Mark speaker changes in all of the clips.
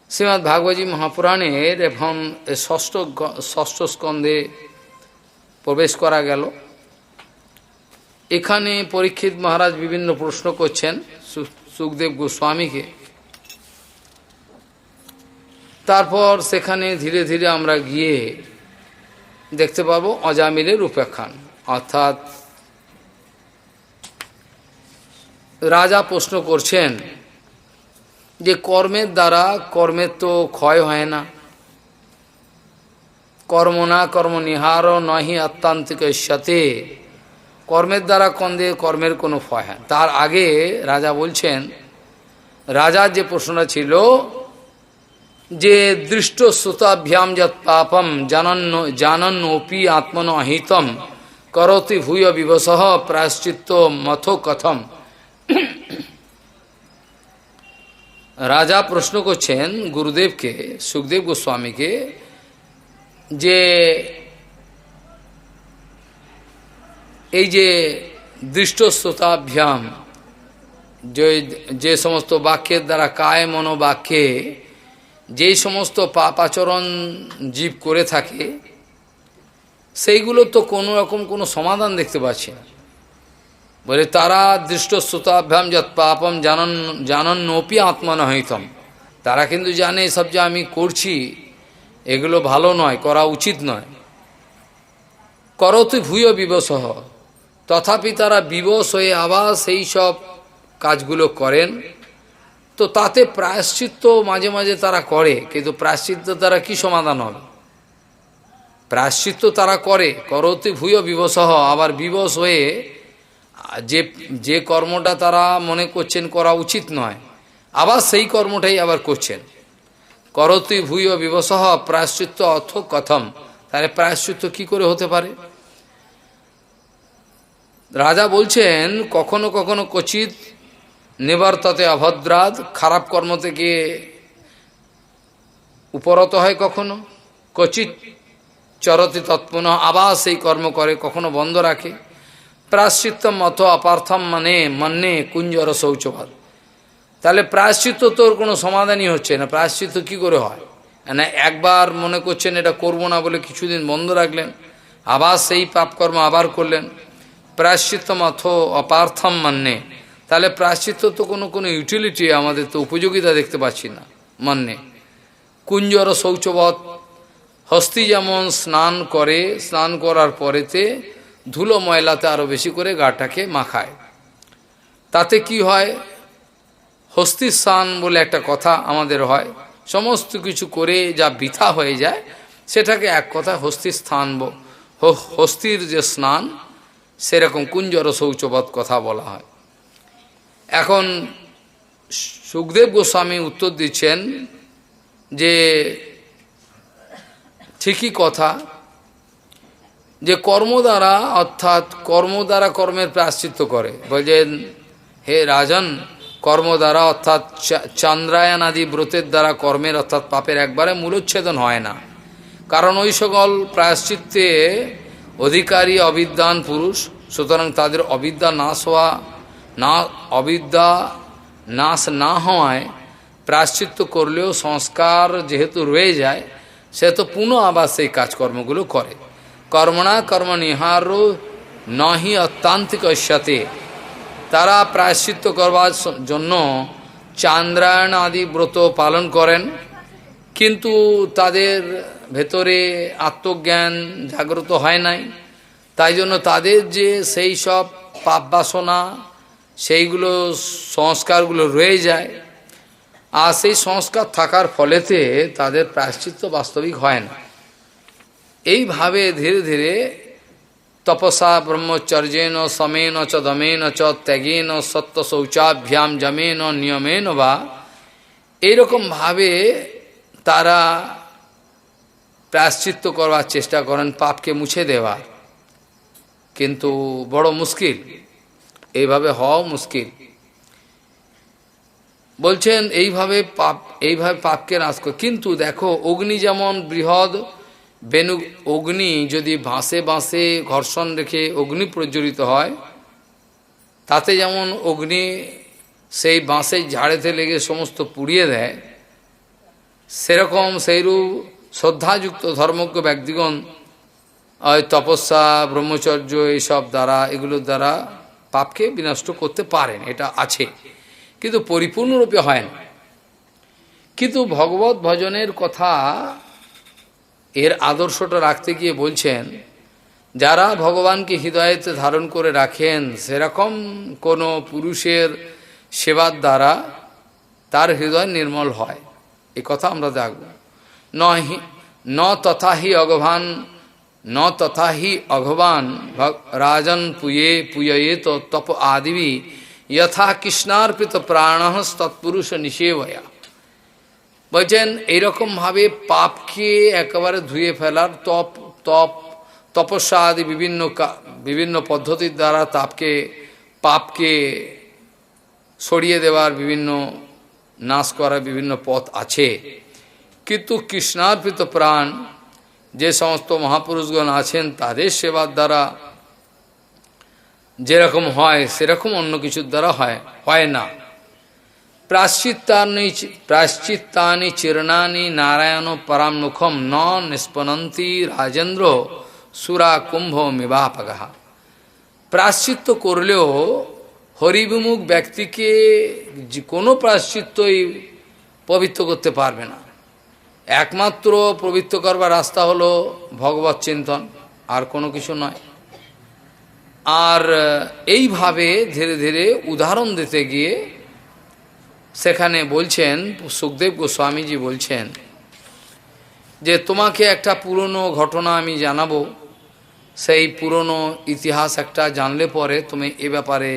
Speaker 1: শ্রীমদ্ ভাগবতী মহাপুরাণের এখন ষষ্ঠ স্কন্ধে প্রবেশ করা গেল। এখানে পরীক্ষিত মহারাজ বিভিন্ন প্রশ্ন করছেন সুখদেব গোস্বামীকে। তারপর সেখানে ধীরে ধীরে আমরা গিয়ে দেখতে পাবো অজামিলের উপাখ্যান, অর্থাৎ রাজা প্রশ্ন করছেন যে কর্মের দ্বারা কর্মের তো ক্ষয় হয় না, কর্ম না কর্ম নিহার নহি আত্মান্তিক সাথে, কর্মের দ্বারা কর্মের কোনো ক্ষয় হয়। তার আগে রাজা বলছেন, রাজার যে প্রশ্নটা ছিল যে দৃষ্ট শ্রুতাভ্যাম যৎ পাপম জানন্নোপি আত্মন অহিতম করতি ভূয় বিবসহ প্রায়শ্চিত্ত মথো কথম। রাজা প্রশ্ন করছেন গুরুদেবকে, সুখদেব গোস্বামীকে, যে এই যে দৃষ্ট শ্রোতাভ্যাম, যে সমস্ত বাক্যের দ্বারা কায় মনোবাক্যে যেই সমস্ত পাপ আচরণ জীব করে থাকে, সেইগুলো তো কোনো রকম কোনো সমাধান দেখতে পাচ্ছে না। বলে তারা দৃষ্ট শ্রোতাভ্যাম যৎ পাপম জানন্নোপি আত্মনহিতম, তারা কিন্তু জানে সব যে আমি করছি এগুলো ভালো নয়, করা উচিত নয়। করতি ভূয় বিবসহ, তথাপি তারা বিবশ হয়ে আবার সেই সব কাজগুলো করেন। তো তাতে প্রায়শ্চিত্ত মাঝে মাঝে তারা করে, কিন্তু প্রায়শ্চিত্ত তারা কি সমাধান হবে? প্রায়শ্চিত্ত তারা করে, করতি ভূয় বিবসহ, আবার বিবশ হয়ে যে কর্মটা তারা মনে করছেন করা উচিত নয়, আবার সেই কর্মটাই আবার করছেন। করতি ভূয় বিবসহ প্রায়শ্চিত্ত অর্থ কথম, তাহলে প্রায়শ্চিত্ত কি করে হতে পারে? রাজা বলছেন কখনো কখনো কচিত নিবর্ততে অভদ্রাদ, খারাপ কর্ম থেকে উপরত হয়, কখনো কচিত চরতি তৎপুন, আবার সেই কর্ম করে, কখনো বন্ধ রাখে। প্রায়শ্চিত্ত মতো অপার্থম মানে কুঞ্জর শৌচবাদ, তাহলে প্রায়শ্চিত্ত তোর কোনো সমাধানই হচ্ছে না। প্রায়শ্চিত্ত কি করে হয়? না একবার মনে করছেন এটা করব না বলে কিছুদিন বন্ধ রাখলেন, আবার সেই পাপকর্ম আবার করলেন। প্রায়শ্চিত্ত মতো অপার্থম মানে, তাহলে প্রায়শ্চিত্ত তো কোনো ইউটিলিটি, আমাদের তো উপযোগিতা দেখতে পাচ্ছি না। মানে কুঞ্জর শৌচবধ, হস্তি যেমন স্নান করে, স্নান করার পরেতে ধুলো ময়লাতে আরও বেশি করে গাটাকে মাখায়, তাতে কি হয়? হস্তি স্নান বলে একটা কথা আমাদের হয়, সমস্ত কিছু করে যা বৃথা হয়ে যায় সেটাকে এক কথা হস্তির স্থান, হস্তির যে স্নান, সেরকম কুঞ্জর শৌচবধ কথা বলা হয়। এখন সুখদেব গোস্বামী উত্তর দিচ্ছেন যে ঠিকই কথা, যে কর্ম দ্বারা, অর্থাৎ কর্ম দ্বারা কর্মের প্রায়শ্চিত্ত করে। বলছেন হে রাজন, কর্ম দ্বারা অর্থাৎ চন্দ্রায়ণ আদি ব্রতের দ্বারা কর্মের অর্থাৎ পাপের একবারে মূলোচ্ছেদন হয় না, কারণ ওই সকল প্রায়শ্চিত্তে অধিকারী অবিদ্বান পুরুষ, সুতরাং তাদের অবিদ্যা নাশ না হওয়ায় প্রায়শ্চিত্ত করলেও সংস্কার যেহেতু রয়ে যায়, সেহেতু পুনঃ আবার সেই কাজকর্মগুলো করে। কর্মণা কর্ম নিহার নহি অত্যান্তিক সাথে, তারা প্রায়শ্চিত্ত করবার জন্য চান্দ্রায়ণ আদি ব্রত পালন করেন, কিন্তু তাদের ভেতরে আত্মজ্ঞান জাগ্রত হয় নাই, তাই জন্য তাদের যে সেই সব পাপ বাসনা, সেইগুলো সংস্কারগুলো রয়ে যায়, আর সেই সংস্কার থাকার ফলেতে তাদের প্রায়শ্চিত্ত বাস্তবিক হয় না। এইভাবে ধীরে ধীরে তপসা ব্রহ্মচর্যেন সমেন চ দমেন চ ত্যাগেন সত্য শৌচাভ্যাম যমেন নিয়মেন বা, এইরকমভাবে তারা প্রায়শ্চিত্ত করবার চেষ্টা করেন, পাপকে মুছে দেওয়ার, কিন্তু বড় মুশকিল, এইভাবে হওয়াও মুশকিল। বলছেন এইভাবে পাপকে নাশ করে। কিন্তু দেখো অগ্নি যেমন বৃহৎ বেনু, অগ্নি যদি বাঁশে বাঁশে ঘর্ষণ রেখে অগ্নি প্রজ্বলিত হয়, তাতে যেমন অগ্নি সেই বাঁশের ঝাড়েতে লেগে সমস্ত পুড়িয়ে দেয়, সেরকম সেইরূপ শ্রদ্ধাযুক্ত ধর্মজ্ঞ ব্যক্তিগণ ওই তপস্যা ব্রহ্মচর্য এইসব দ্বারা এগুলোর দ্বারা পাপকে বিনষ্ট করতে পারেন, এটা আছে, কিন্তু পরিপূর্ণরূপে হয় না। কিন্তু ভগবত ভজনের কথা এর আদর্শটা রাখতে গিয়ে বলছেন, যারা ভগবানকে হৃদয়েতে ধারণ করে রাখেন সেরকম কোনো পুরুষের সেবার দ্বারা তার হৃদয় নির্মল হয়, এ কথা আমরা দেখব। ন তথাহি অগভান ন তথাহি অঘবান রাজন পুয়ে তো তপ আদিবি যথা কৃষ্ণার্পিত প্রাণ তৎপুরুষ নিষেবয়া। বলছেন এইরকমভাবে পাপকে একেবারে ধুয়ে ফেলার তপস্যা আদি বিভিন্ন পদ্ধতির দ্বারা পাপকে সরিয়ে দেওয়ার বিভিন্ন নাশ করার বিভিন্ন পথ আছে। কিন্তু কৃষ্ণার্পিত প্রাণ যে সমস্ত মহাপুরুষগণ আছেন তাদের সেবার দ্বারা যেরকম হয় সেরকম অন্য কিছুর দ্বারা হয় না। প্রাশ্চিত্তানি চিরণানি নারায়ণ পরামুখম ন নিষ্পনন্তি রাজেন্দ্র সুরা কুম্ভ মিবাপগা। প্রাশ্চিত্য করলেও হরিবিমুখ ব্যক্তিকে কোনো প্রাশ্চিত্যই পবিত্র করতে পারবে না। একমাত্র পবিত্র করবার রাস্তা হলো ভগবত চিন্তন, আর কোনো কিছু নয়। আর এইভাবে ধীরে ধীরে উদাহরণ দিতে গিয়ে সেখানে বলছেন, সুখদেব গোস্বামীজি বলছেন যে তোমাকে একটা পুরনো ঘটনা আমি জানাবো, সেই পুরনো ইতিহাস একটা জানলে পরে তুমি এ ব্যাপারে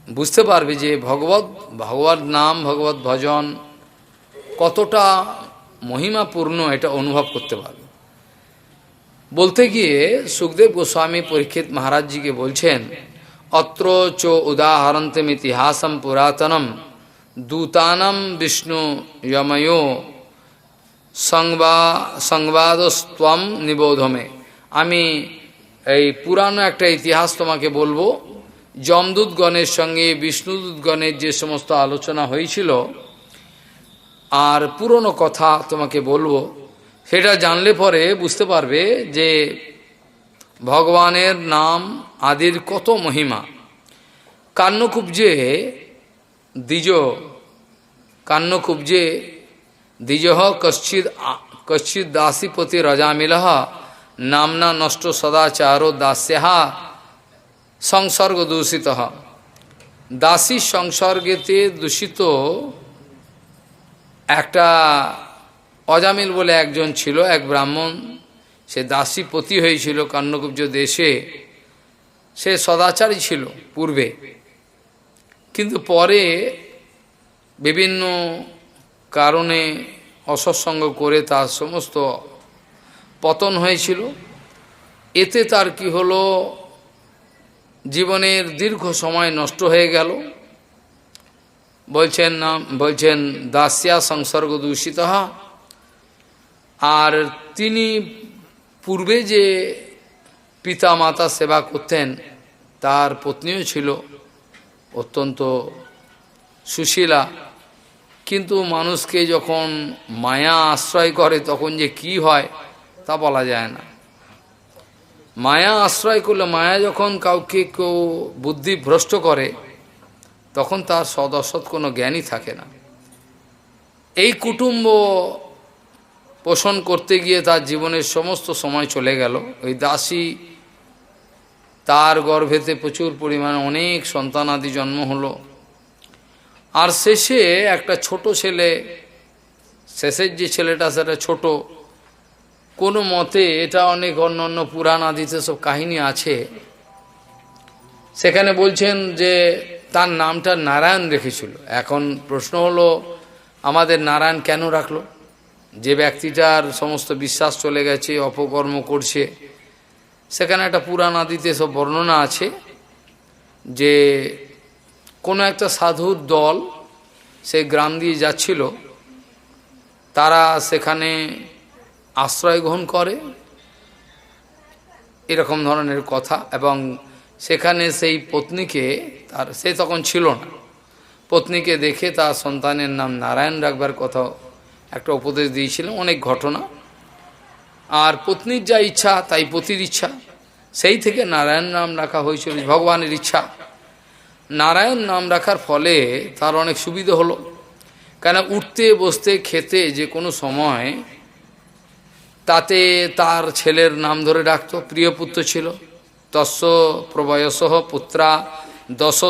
Speaker 1: বুঝতে পারবে যে ভগবত নাম ভগবত ভজন কতটা মহিমাপূর্ণ, এটা অনুভব করতে পারবে। বলতে গিয়ে সুখদেব গোস্বামী পরীক্ষিত মহারাজজিকে বলছেন, অত্র চ উদাহরন্তম ইতিহাসম পুরাতনম দূতানম বিষ্ণু যময়ো সংবাদস্ত্বম নিবোধমে। আমি এই পুরানো একটা ইতিহাস তোমাকে বলবো, যমদূতগণের সঙ্গে বিষ্ণুদূতগণের যে সমস্ত আলোচনা হয়েছিল আর পুরনো কথা তোমাকে বলবো, সেটা জানলে পরে বুঝতে পারবে যে ভগবানের নাম আদির কত মহিমা। কান্নকুব্জে দ্বিজ কশ্চিৎ দাসীপতি রজামিল নামনা নষ্ট সদাচারো দাস্যা সংসর্গ দূষিত। দাসী সংসর্গেতে দূষিত একটা অজামিল বলে একজন ছিল, এক ব্রাহ্মণ, সে দাসীপতি হয়েছিল কান্নকুব্জ দেশে। সে সদাচারী ছিল পূর্বে, কিন্তু পরে বিভিন্ন কারণে অসৎসঙ্গ করে তার সমস্ত পতন হয়েছিল। এতে তার কি হলো, জীবনের দীর্ঘ সময় নষ্ট হয়ে গেল। বলছেন দাস্যা সংসর্গ দূষিত। আর তিনি পূর্বে যে পিতা মাতা সেবা করতেন তার পত্নীও ছিল অত্যন্ত সুশীলা, কিন্তু মানুষকে যখন মায়া আশ্রয় করে তখন যে কি হয় তা বলা যায় না। মায়া আশ্রয় করলে, মায়া যখন কাউকে কেউ বুদ্ধি ভ্রষ্ট করে তখন তার সদ অসৎ কোনো জ্ঞানই থাকে না। এই কুটুম্ব পোষণ করতে গিয়ে তার জীবনের সমস্ত সময় চলে গেল। ওই দাসী, তার গর্ভেতে প্রচুর পরিমাণে অনেক সন্তানাদি জন্ম হলো। আর শেষে একটা ছোট ছেলে, শেষের যে ছেলেটা সেটা ছোট, কোনো মতে, এটা অনেক অন্য পুরাণ আদিতে সব কাহিনী আছে, সেখানে বলছেন যে তার নামটা নারায়ণ রেখেছিল। এখন প্রশ্ন হলো, আমাদের নারায়ণ কেন রাখলো? যে ব্যক্তিটার সমস্ত বিশ্বাস চলে গেছে, অপকর্ম করছে, সেখানে একটা পুরাণ আদিতে সব বর্ণনা আছে যে কোনো একটা সাধুর দল সে গ্রাম দিয়ে যাচ্ছিল, তারা সেখানে আশ্রয় গ্রহণ করে, এরকম ধরনের কথা। এবং সেখানে সেই পত্নীকে, সে তখন ছিল না, পত্নীকে দেখে তার সন্তানের নাম নারায়ণ রাখবার কথা একটা উপদেশ দিয়েছিলেন, অনেক ঘটনা। আর পত্নীর যা ইচ্ছা তাই পতির ইচ্ছা, সেই থেকে নারায়ণ নাম রাখা হয়েছিল, ভগবানের ইচ্ছা। নারায়ণ নাম রাখার ফলে তার অনেক সুবিধা হলো, কেন উঠতে বসতে খেতে যে কোনো সময় তাতে তার ছেলের নাম ধরে ডাকত, প্রিয় পুত্র ছিল। তস্য প্রবয়স পুত্রা দশ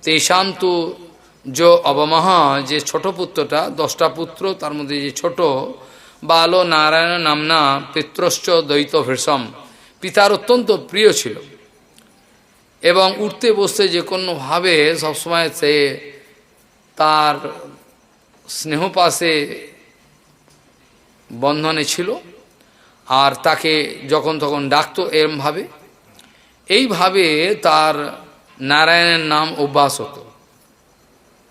Speaker 1: তেষান্তু যো অবমহ, যে ছোট পুত্রটা, 10টা পুত্র, তার মধ্যে যে ছোট বালো নারায়ণ নামনা পিত্রশ্চ দ্বৈত ভৃষম, পিতার অত্যন্ত প্রিয় ছিল। এবং উঠতে বসতে যে কোনোভাবে সবসময় সে তার স্নেহপাশে বন্ধনে ছিল, আর তাকে যখন তখন ডাকতো এরমভাবে। এইভাবে তার নারায়ণের নাম অভ্যাস হতো।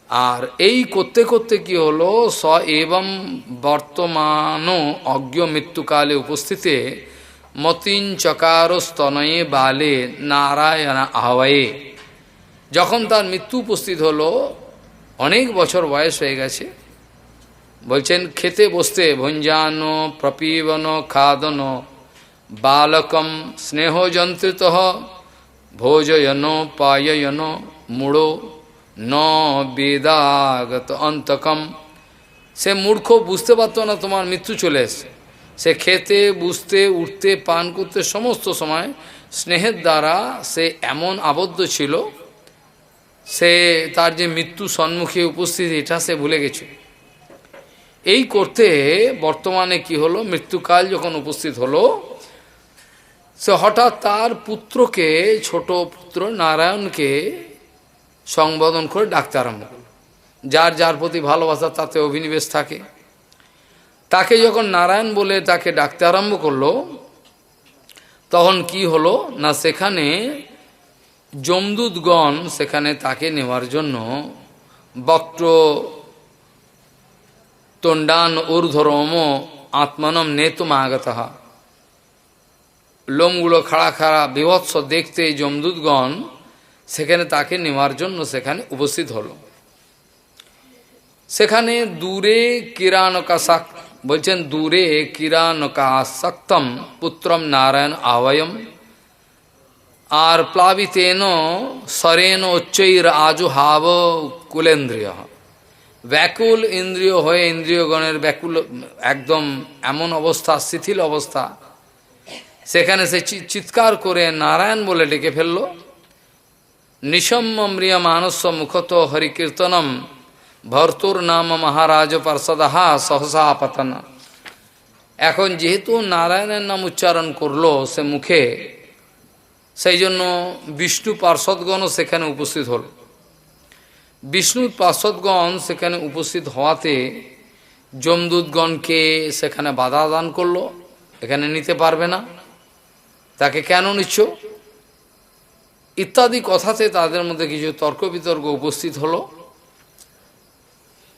Speaker 1: আর এই করতে করতে কি হলো, স এবং বর্তমান অজ্ঞ মৃত্যুকালে উপস্থিতে মতিন চকার স্তনয়ে বালে নারায়ণ আহ্বায়ে, যখন তার মৃত্যু উপস্থিত হলো, অনেক বছর বয়স হয়ে গেছে, বলছেন খেতে বসতে ভঞ্জান প্রপীবন খাদন বালকম স্নেহযন্ত্রিত ভোজয়ন পায়য়ন মূঢ় ন বেদাগত অন্তকম। সে মূর্খ, বুঝতে পারতো না তোমার মৃত্যু চলে এসছে। সে খেতে বুঝতে উঠতে পান করতে সমস্ত সময় স্নেহের দ্বারা সে এমন আবদ্ধ ছিল, সে তার যে মৃত্যু সম্মুখে উপস্থিত এটা সে ভুলে গেছে। এই করতে বর্তমানে কি হলো, মৃত্যুকাল যখন উপস্থিত হলো, সে হঠাৎ তার পুত্রকে, ছোট পুত্র নারায়ণকে সংবোধন করে ডাকতে আরম্ভ করল। যার যার প্রতি ভালোবাসা তাতে অভিনিবেশ থাকে। তাকে যখন নারায়ণ বলে তাকে ডাকতে আরম্ভ করলো, তখন কি হলো না, সেখানে যমদূতগণ সেখানে তাকে নেওয়ার জন্য বক্র তণ্ডান ঊর্ধ্বরম আত্মনম নেতুম আগত, লোমগুলো খাড়া খাড়া বিভৎস দেখতে যমদূতগণ সেখানে তাকে নেওয়ার জন্য সেখানে উপস্থিত হলো। সেখানে দূরে কিরানকাশাক, বলছেন দূরে কিরানকাশক্তম পুত্রম নারায়ণ আহ্বয়ম, আর প্লাবিতেন সরেন উচ্চৈর আজুহাব কুলেন্দ্রিয়, ব্যাকুল ইন্দ্রিয় হয়ে, ইন্দ্রিয়গণের ব্যাকুল একদম এমন অবস্থা, শিথিল অবস্থা, সেখানে সে চিৎকার করে নারায়ণ বলে ডেকে ফেলল। নিশম্রিয় মানস্য মুখত হরিকীর্তনম ভর্তুর নাম মহারাজ পার্ষদাহা সহসা পতন। এখন যেহেতু নারায়ণের নাম উচ্চারণ করলো সে মুখে, সেই জন্য বিষ্ণু পার্ষদগণও সেখানে উপস্থিত হল। বিষ্ণুর পার্ষদগণ সেখানে উপস্থিত হওয়াতে যমদূতগণকে সেখানে বাধা দান করলো, এখানে নিতে পারবে না, তাকে কেন নিচ্ছ ইত্যাদি কথাতে তাদের মধ্যে কিছু তর্ক বিতর্ক উপস্থিত হলো।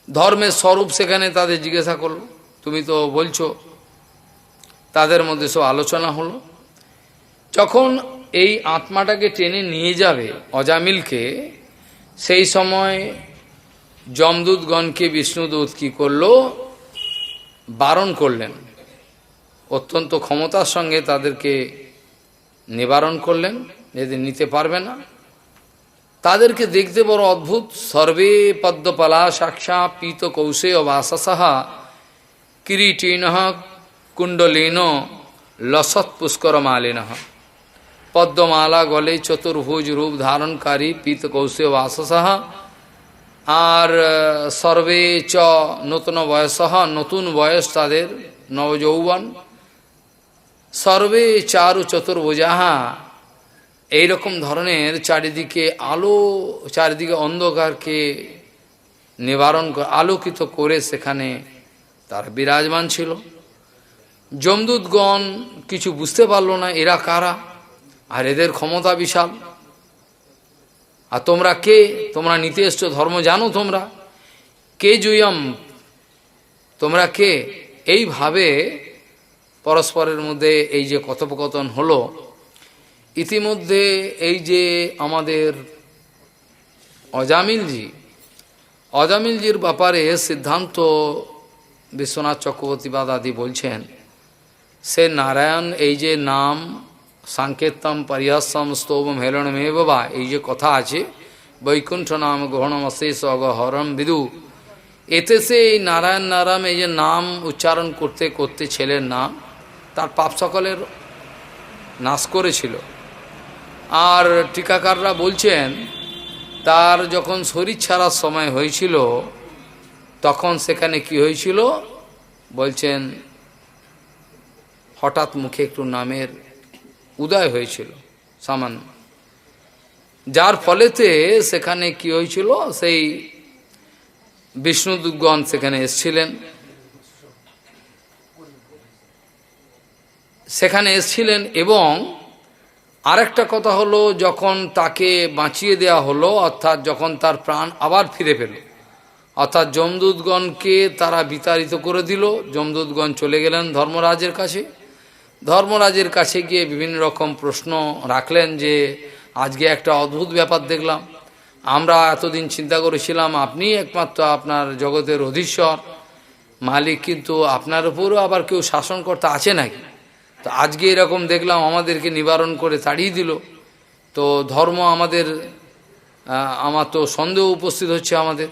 Speaker 1: ধর্মের স্বরূপ সেখানে তাদের জিজ্ঞাসা করলো, তুমি তো বলছো, তাদের মধ্যে সব আলোচনা হলো। যখন এই আত্মাটাকে টেনে নিয়ে যাবে অজামিলকে, সেই সময় যমদূতগণকে বিষ্ণুদূত কি করলো, বারণ করলেন, অত্যন্ত ক্ষমতার সঙ্গে তাদেরকে নিবারণ করলেন, যদি নিতে পারবে না। তাদেরকে দেখতে বড় অদ্ভুত, সর্বে পদ্মপলা সাক্ষা পীত কৌশে অবাসসা কিরীটিন কুণ্ডলীন লসৎ পুষ্কর মালিন, পদ্মমালা গলে চতুর্ভুজ রূপ ধারণকারী পীত কৌশে বাসসা, আর সর্বে চ নতুন বয়স, নতুন বয়স তাদের, নবযৌবন, সর্বে চারু চতুর্ভুজাহা, এইরকম ধরনের চারিদিকে আলো, চারিদিকে অন্ধকারকে নিবারণ আলোকিত করে সেখানে তারা বিরাজমান ছিল। যমদূতগণ কিছু বুঝতে পারল না এরা কারা, আর এদের ক্ষমতা বিশাল, আর তোমরা কে, তোমরা নিতে এসছো, ধর্ম জানো তোমরা, কে জুয়ম, তোমরা কে। এইভাবে পরস্পরের মধ্যে এই যে কথোপকথন হলো, ইতিমধ্যে এই যে আমাদের অজামিলজির ব্যাপারে সিদ্ধান্ত বিশ্বনাথ চক্রবর্তীবাদ আদি বলছেন, সে নারায়ণ এই যে নাম সাংকেতম পরিহাসম স্তোভম হেলনমেব বা এই যে কথা আছে, বৈকুণ্ঠ নাম গ্রহণম অশেষ অগহরম বিদু, এতে সে এই নারায়ণ নারায়ণ এই যে নাম উচ্চারণ করতে করতে ছেলের নাম তার পাপ সকলের নাশ করেছিল। আর টিকাকাররা বলছেন তার যখন শরীর ছাড়ার সময় হয়েছিল তখন সেখানে কি হয়েছিল বলছেন, হঠাৎ মুখে একটু নামের উদয় হয়েছিল সামান্য, যার ফলেতে সেখানে কি হয়েছিল, সেই বিষ্ণুদূতগণ সেখানে এসছিলেন এবং আরেকটা কথা হলো, যখন তাকে বাঁচিয়ে দেওয়া হলো, অর্থাৎ যখন তার প্রাণ আবার ফিরে পেল, অর্থাৎ যমদূতগণকে তারা বিতাড়িত করে দিল। যমদূতগণ চলে গেলেন ধর্মরাজের কাছে। ধর্মরাজের কাছে গিয়ে বিভিন্ন রকম প্রশ্ন রাখলেন যে আজকে একটা অদ্ভুত ব্যাপার দেখলাম, আমরা এতদিন চিন্তা করেছিলাম আপনি একমাত্র আপনার জগতের অধীশ্বর মালিক, কিন্তু আপনার উপরও আবার কেউ শাসনকর্তা আছে নাকি? তো আজকে এরকম দেখলাম আমাদেরকে নিবারণ করে তাড়িয়ে দিল। তো ধর্ম আমার তো সন্দেহ উপস্থিত হচ্ছে আমাদের,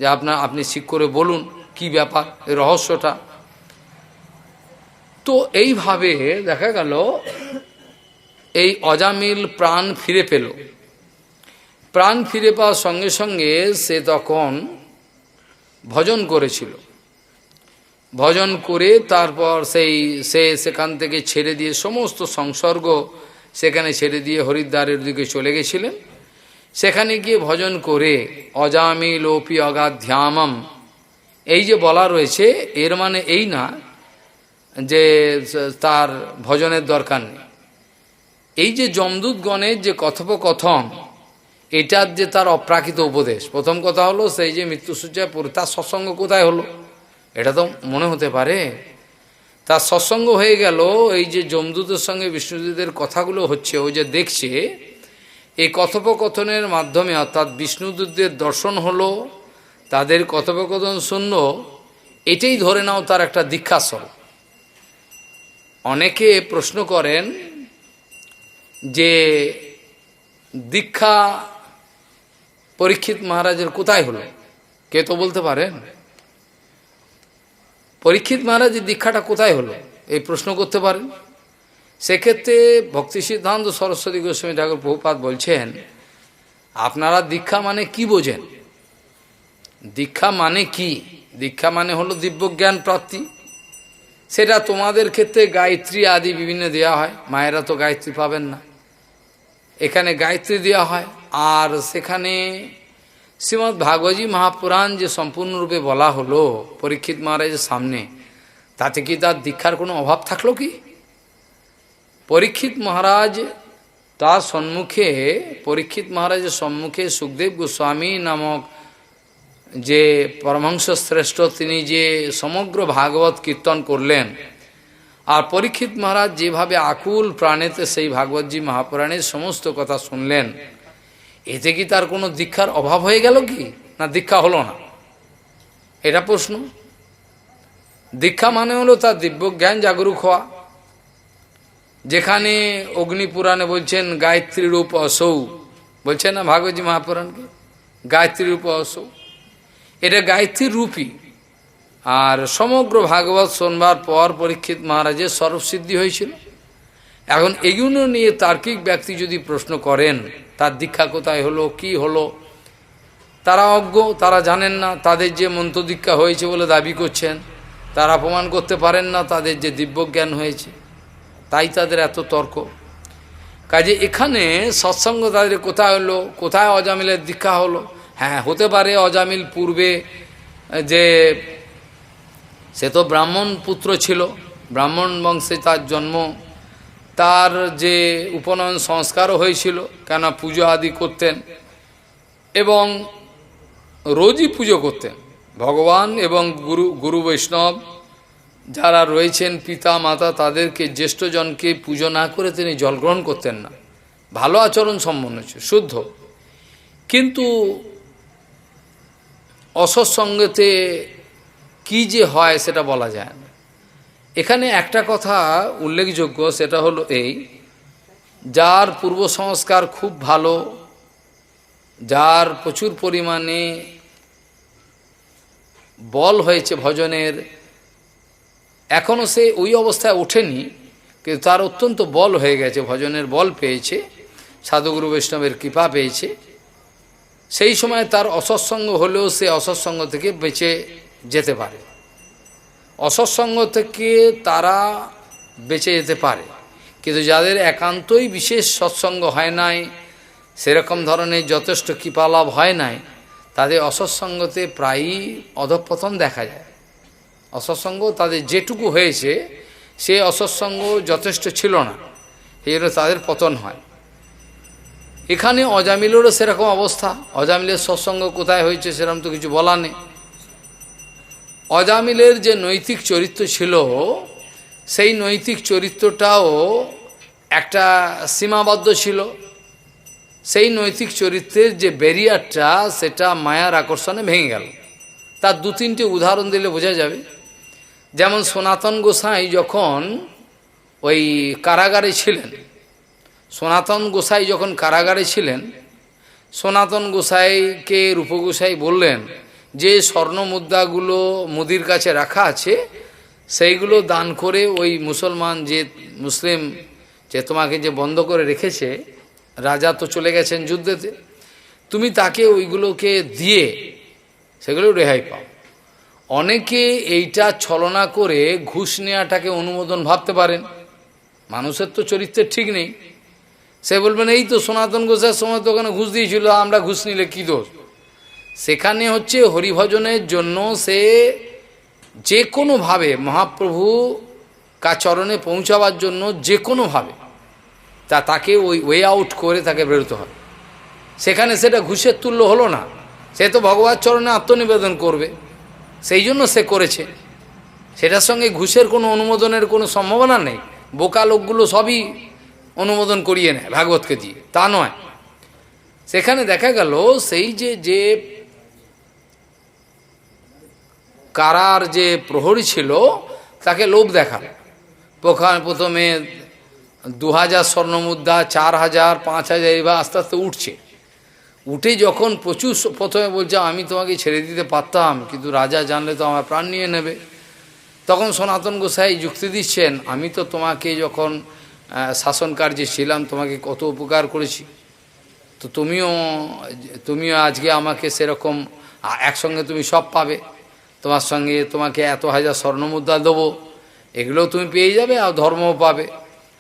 Speaker 1: যে আপনি ঠিক করে বলুন কি ব্যাপার, এই রহস্যটা। তো এইভাবে দেখা গেল এই অজামিল প্রাণ ফিরে পেল। প্রাণ ফিরে পাওয়ার সঙ্গে সঙ্গে সে তখন ভজন করেছিল। ভজন করে তারপর সে সেখান থেকে ছেড়ে দিয়ে সমস্ত সংসর্গ সেখানে ছেড়ে দিয়ে হরিদ্বারের দিকে চলে গেছিলেন। সেখানে গিয়ে ভজন করে অজামিল ওপি অগাধ্যামম, এই যে বলা রয়েছে এর মানে এই না যে তার ভজনের দরকার নেই। এই যে যমদূতগণের যে কথোপকথন, এটার যে তার অপ্রাকৃত উপদেশ। প্রথম কথা হলো সেই যে মৃত্যুসজ্জায় পড়ে তার সৎসঙ্গ কোথায় হলো, এটা তো মনে হতে পারে। তার সৎসঙ্গ হয়ে গেল এই যে যমদূতের সঙ্গে বিষ্ণুদূতের কথাগুলো হচ্ছে, ওই যে দেখছে, এই কথোপকথনের মাধ্যমে অর্থাৎ বিষ্ণুদূতদের দর্শন হলো, তাদের কথোপকথন শুনল, এটাই ধরে নাও তার একটা দীক্ষাস্বরূপ। অনেকে প্রশ্ন করেন যে দীক্ষা পরীক্ষিত মহারাজের কোথায় হলো, কে তো বলতে পারেন পরীক্ষিত মহারাজের দীক্ষাটা কোথায় হলো, এই প্রশ্ন করতে পারেন। সেক্ষেত্রে ভক্তি সিদ্ধান্ত সরস্বতী গোস্বামী ঠাকুর প্রভুপাদ বলছেন, আপনারা দীক্ষা মানে কি বোঝেন? দীক্ষা মানে কি? দীক্ষা মানে হলো দিব্যজ্ঞান প্রাপ্তি। সেটা তোমাদের ক্ষেত্রে গায়ত্রী আদি বিভিন্ন দেওয়া হয়, মায়েরা তো গায়ত্রী পাবেন না, এখানে গায়ত্রী দেওয়া হয়। আর সেখানে শ্রীমদ্ ভাগবতী মহাপুরাণ যে সম্পূর্ণরূপে বলা হলো পরীক্ষিত মহারাজের সামনে, তাতে কি তার দীক্ষার কোনো অভাব থাকলো কি? পরীক্ষিত মহারাজ তার সম্মুখে, পরীক্ষিত মহারাজের সম্মুখে সুখদেব গোস্বামী নামক যে পরমহংস শ্রেষ্ঠ, তিনি যে সমগ্র ভাগবত কীর্তন করলেন, আর পরীক্ষিত মহারাজ যেভাবে আকুল প্রাণেতে সেই ভাগবতী মহাপুরাণের সমস্ত কথা শুনলেন, এতে কি তার কোনো দীক্ষার অভাব হয়ে গেল কি, না দীক্ষা হলো না? এটা প্রশ্ন। দীক্ষা মানে হলো তার দিব্যজ্ঞান জাগরুক হওয়া। যেখানে অগ্নিপুরাণে বলছেন গায়ত্রী রূপ অসৌ, বলছেন না ভাগবতী মহাপুরাণকে, গায়ত্রী রূপ অসৌ, এটা গায়ত্রীর রূপী। আর সমগ্র ভাগবত শোনবার পর পরীক্ষিত মহারাজের সর্বসিদ্ধি হয়েছিল। এখন এগুলো নিয়ে তার্কিক ব্যক্তি যদি প্রশ্ন করেন তার দীক্ষা কোথায় হলো, কি হলো, তারা অজ্ঞ, তারা জানেন না। তাদের যে মন্ত্র দীক্ষা হয়েছে বলে দাবি করছেন, তারা প্রমাণ করতে পারেন না তাদের যে দিব্যজ্ঞান হয়েছে, তাই তাদের এত তর্ক। কাজে এখানে সৎসঙ্গ তাদের কোথায় হলো, কোথায় অজামিলের দীক্ষা হলো? হ্যাঁ, হতে পারে অজামিল পূর্বে যে সে তো ব্রাহ্মণ পুত্র ছিল, ব্রাহ্মণ বংশে তার জন্ম, তার যে উপনয়ন সংস্কারও হয়েছিল, কেন পুজো আদি করতেন এবং রোজই পুজো করতেন ভগবান এবং গুরু বৈষ্ণব যারা রয়েছেন পিতা মাতা, তাদেরকে জ্যেষ্ঠজনকে পুজো না করে তিনি জলগ্রহণ করতেন না। ভালো আচরণ সম্পন্ন ছিল, শুদ্ধ। কিন্তু অসৎসঙ্গতে কি যে হয় সেটা বলা যায় না। এখানে একটা কথা উল্লেখযোগ্য, সেটা হলো এই, যার পূর্ব সংস্কার খুব ভালো, যার প্রচুর পরিমাণে বল হয়েছে ভজনের, এখনও সে ওই অবস্থায় ওঠেনি, কিন্তু তার অত্যন্ত বল হয়ে গেছে, ভজনের বল পেয়েছে, সাধুগুরু বৈষ্ণবের কৃপা পেয়েছে, সেই সময় তার অসৎসঙ্গ হলেও সে অসৎসঙ্গ থেকে বেঁচে যেতে পারে, অসৎসঙ্গ থেকে তারা বেঁচে যেতে পারে। কিন্তু যাদের একান্তই বিশেষ সৎসঙ্গ হয় নাই, সেরকম ধরনের যথেষ্ট কৃপালাভ হয় নাই, তাদের অসৎসঙ্গতে প্রায়ই অধঃপতন দেখা যায়। অসৎসঙ্গ তাদের যেটুকু হয়েছে, সে অসৎসঙ্গ যথেষ্ট ছিল না, এই জন্য তাদের পতন হয়। এখানে অজামিলেরও সেরকম অবস্থা। অজামিলের সৎসঙ্গ কোথায় হয়েছে সেরকম তো কিছু বলা নেই। অজামিলের যে নৈতিক চরিত্র ছিল, সেই নৈতিক চরিত্রটাও একটা সীমাবদ্ধ ছিল। সেই নৈতিক চরিত্রের যে ব্যারিয়ারটা, সেটা মায়ার আকর্ষণে ভেঙে গেল। তার দু তিনটে উদাহরণ দিলে বোঝা যাবে। যেমন সনাতন গোসাই যখন ওই কারাগারে ছিলেন, সনাতন গোসাই যখন কারাগারে ছিলেন, সনাতন গোসাইকে রূপগোসাই বললেন যে স্বর্ণ মুদ্রাগুলো মুদির কাছে রাখা আছে, সেইগুলো দান করে ওই মুসলমান যে মুসলিম যে তোমাকে যে বন্ধ করে রেখেছে, রাজা তো চলে গেছেন যুদ্ধেতে, তুমি তাকে ওইগুলোকে দিয়ে সেগুলো রেহাই পাও। অনেকে এইটা ছলনা করে ঘুষ নেওয়াটাকে অনুমোদন ভাবতে পারেন। মানুষের তো চরিত্রের ঠিক নেই, সে বলবেন এই তো সনাতন গোসাইয়ের সময় তো ওখানে ঘুষ দিয়েছিল, আমরা ঘুষ নিলে কী দোষ। সেখানে হচ্ছে হরিভজনের জন্য সে যে কোনোভাবে মহাপ্রভু চরণে পৌঁছাবার জন্য যে কোনোভাবে তাকে ওই ওয়ে আউট করে তাকে বেরোতে হবে। সেখানে সেটা ঘুষের তুল্য হলো না, সে তো ভগবান চরণে আত্মনিবেদন করবে, সেই জন্য সে করেছে। সেটার সঙ্গে ঘুষের কোনো অনুমোদনের কোনো সম্ভাবনা নেই। বোকা লোকগুলো সবই অনুমোদন করিয়ে নেয় ভাগবতকে দিয়ে, তা নয়। সেখানে দেখা গেল সেই যে কারার যে প্রহরী ছিল, তাকে লোভ দেখাল। প্রথমে 2000 স্বর্ণমুদ্রা, 4000, 5000, এবার আস্তে আস্তে উঠছে। উঠে যখন প্রচুর, প্রথমে বলছে আমি তোমাকে ছেড়ে দিতে পারতাম, কিন্তু রাজা জানলে তো আমার প্রাণ নিয়ে নেবে। তখন সনাতন গোসাই যুক্তি দিচ্ছেন, আমি তো তোমাকে যখন শাসন কার্যে ছিলাম তোমাকে কত উপকার করেছি, তো তুমিও আজকে আমাকে সেরকম একসঙ্গে তুমি সব পাবে, তোমার সঙ্গে তোমাকে এত হাজার স্বর্ণমুদ্রা দেবো, এগুলোও তুমি পেয়ে যাবে আর ধর্মও পাবে।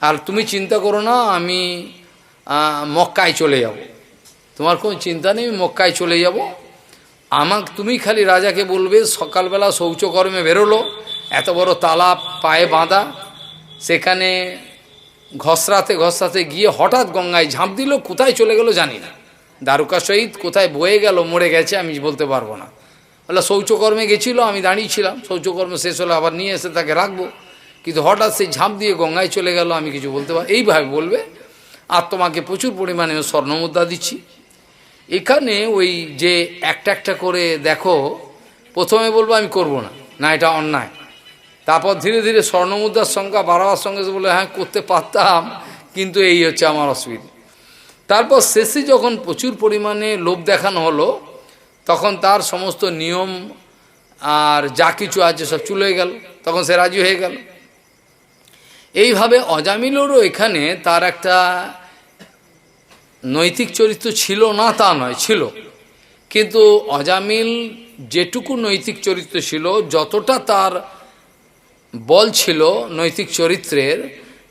Speaker 1: আর তুমি চিন্তা করো না, আমি মক্কায় চলে যাব, তোমার কোনো চিন্তা নেই, আমি মক্কায় চলে যাব। তুমি খালি রাজাকে বলবে সকালবেলা শৌচকর্মে বেরোলো, এত বড় তালা পায়ে বাঁধা, সেখানে ঘসরাতে গিয়ে হঠাৎ গঙ্গায় ঝাঁপ দিল, কোথায় চলে গেল জানি না, দ্বারকা সহিত কোথায় বয়ে গেল, মরে গেছে আমি বলতে পারবো না। বলে শৌচকর্মে গেছিলো, আমি দাঁড়িয়েছিলাম, শৌচকর্ম শেষ হলে আবার নিয়ে এসে তাকে রাখবো, কিন্তু হঠাৎ সেই ঝাঁপ দিয়ে গঙ্গায় চলে গেল, আমি কিছু বলতে পারবো। এইভাবে বলবে, আর তোমাকে প্রচুর পরিমাণে স্বর্ণমুদ্রা দিচ্ছি। এখানে ওই যে একটা করে দেখো, প্রথমে বলবো আমি করব না, না এটা অন্যায়, তারপর ধীরে ধীরে স্বর্ণমুদ্রার সংখ্যা বাড়াবার সঙ্গে বলে হ্যাঁ করতে পারতাম, কিন্তু এই হচ্ছে আমার অসুবিধা। তারপর শেষে যখন প্রচুর পরিমাণে লোভ দেখানো হলো, তখন তার সমস্ত নিয়ম আর যা কিছু আছে সব চলে গেল, তখন সে রাজি হয়ে গেল। এইভাবে অজামিলেরও এখানে তার একটা নৈতিক চরিত্র ছিল না তা নয়, ছিল, কিন্তু অজামিল যেটুকু নৈতিক চরিত্র ছিল, যতটা তার বল ছিল নৈতিক চরিত্রের,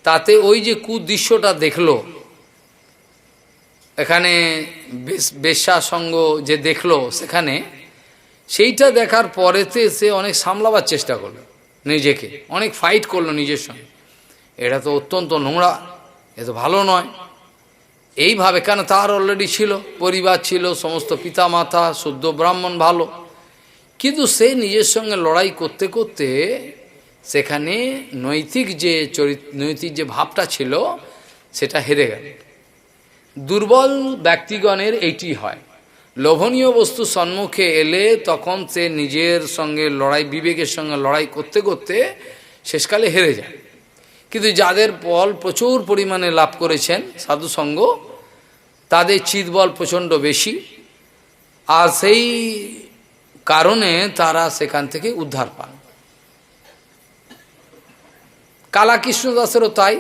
Speaker 1: তাতে ওই যে কুদৃশ্যটা দেখলো, এখানে বেশ্যাসঙ্গ যে দেখলো সেখানে, সেইটা দেখার পরেতে সে অনেক সামলাবার চেষ্টা করলো নিজেকে, অনেক ফাইট করলো নিজের সঙ্গে, এটা তো অত্যন্ত নোংরা, এ তো ভালো নয়। এইভাবে কেন, তার অলরেডি ছিল পরিবার, ছিল সমস্ত পিতা মাতা, শুদ্ধ ব্রাহ্মণ, ভালো, কিন্তু সে নিজের সঙ্গে লড়াই করতে করতে সেখানে নৈতিক যে ভাবটা ছিল সেটা হেরে গেল। দুর্বল ব্যক্তিগণের এইটি হয়, লোভনীয় বস্তু সম্মুখে এলে তখন সে নিজের সঙ্গে লড়াই, বিবেকের সঙ্গে লড়াই করতে করতে শেষকালে হেরে যায়। কিন্তু যাদের বল প্রচুর পরিমাণে লাভ করেছেন সাধুসঙ্গ, তাদের চিৎবল প্রচণ্ড বেশি, আর সেই কারণে তারা সেখান থেকে উদ্ধার পান। কালাকৃষ্ণ দাসেরও তাই।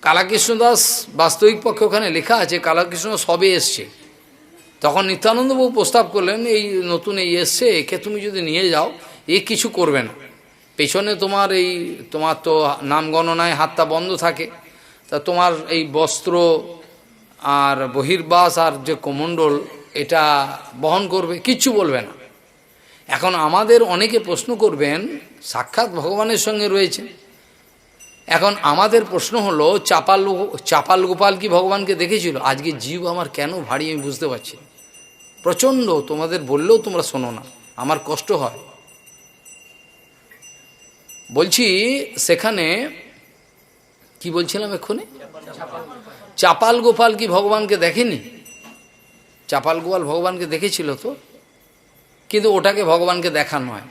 Speaker 1: কালাকৃষ্ণ দাস বাস্তবিক পক্ষে ওখানে লেখা আছে, কালাকৃষ্ণ সবে এসছে, তখন নিত্যানন্দবাবু প্রস্তাব করলেন, এই নতুন এই এসছে, একে তুমি যদি নিয়ে যাও, এ কিছু করবে না, পেছনে তোমার তো নাম গণনায় হাতটা বন্ধ থাকে, তা তোমার এই বস্ত্র আর বহির্বাস আর যে কমণ্ডল এটা বহন করবে, কিচ্ছু বলবে না। এখন আমাদের অনেকে প্রশ্ন করবেন, সাক্ষাৎ ভগবানের সঙ্গে রয়েছে, এখন আমাদের প্রশ্ন হলো, চাপাল গোপাল কি ভগবানকে দেখেছিল? আজকে জীব আমার কেন ভারী আমি বুঝতে পারছি, প্রচণ্ড, তোমাদের বললেও তোমরা শোনো না, আমার কষ্ট হয়। বলছি সেখানে কি বলছিলাম এক্ষুনি, চাপাল গোপাল কি ভগবানকে দেখেনি? চাপাল গোপাল ভগবানকে দেখেছিল তো, কিন্তু ওটাকে ভগবানকে দেখা নয়।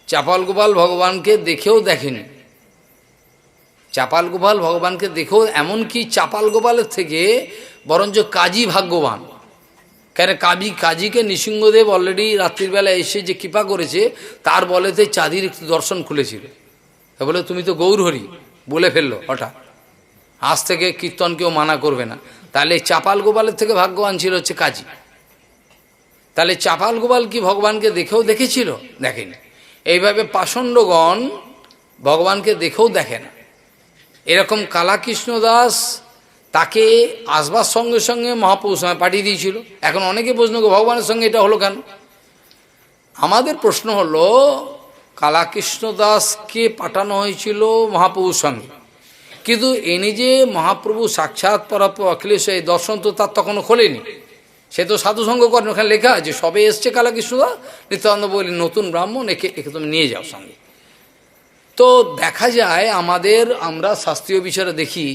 Speaker 1: চাপাল গোপাল ভগবানকে দেখেও দেখেনি। চাপাল গোপাল ভগবানকে দেখেও, এমনকি চাপাল গোপালের থেকে বরঞ্চ কাজী ভাগ্যবান। কেন কাজীকে নৃসিংহদেব অলরেডি রাত্রিবেলা এসে যে কৃপা করেছে, তার বলেতে চাঁদির একটু দর্শন খুলেছিল। তা বলে তুমি তো গৌরহরি বলে ফেললো হঠাৎ, আজ থেকে কীর্তন কেউ মানা করবে না। তাহলে চাপাল গোপালের থেকে ভাগ্যবান ছিল হচ্ছে কাজী। তাহলে চাপাল গোপাল কি ভগবানকে দেখেও দেখেছিল? দেখেনি। এইভাবে পাষণ্ডগণ ভগবানকে দেখেও দেখে না। এরকম কালাকৃষ্ণ দাস, তাকে আসবার সঙ্গে সঙ্গে মহাপুরুষ পাঠিয়ে দিয়েছিল। এখন অনেকে প্রশ্ন করে ভগবানের সঙ্গে এটা হলো কেন? আমাদের প্রশ্ন হলো, কালাকৃষ্ণ দাসকে পাঠানো হয়েছিল মহাপ্রভুর সঙ্গে, কিন্তু এনে যে মহাপ্রভু সাক্ষাৎ পরাপ্রভু অখিলেশ এই দর্শন তো তার তখনও খোলেনি, সে তো সাধুসঙ্গ করেন। ওখানে লেখা আছে সবে এসছে কালাকৃষ্ণ দাস, নিত্যানন্দ বলি নতুন ব্রাহ্মণ, একে তুমি নিয়ে যাও সঙ্গে। তো দেখা যায় আমরা শাস্ত্রীয় বিচারে দেখি,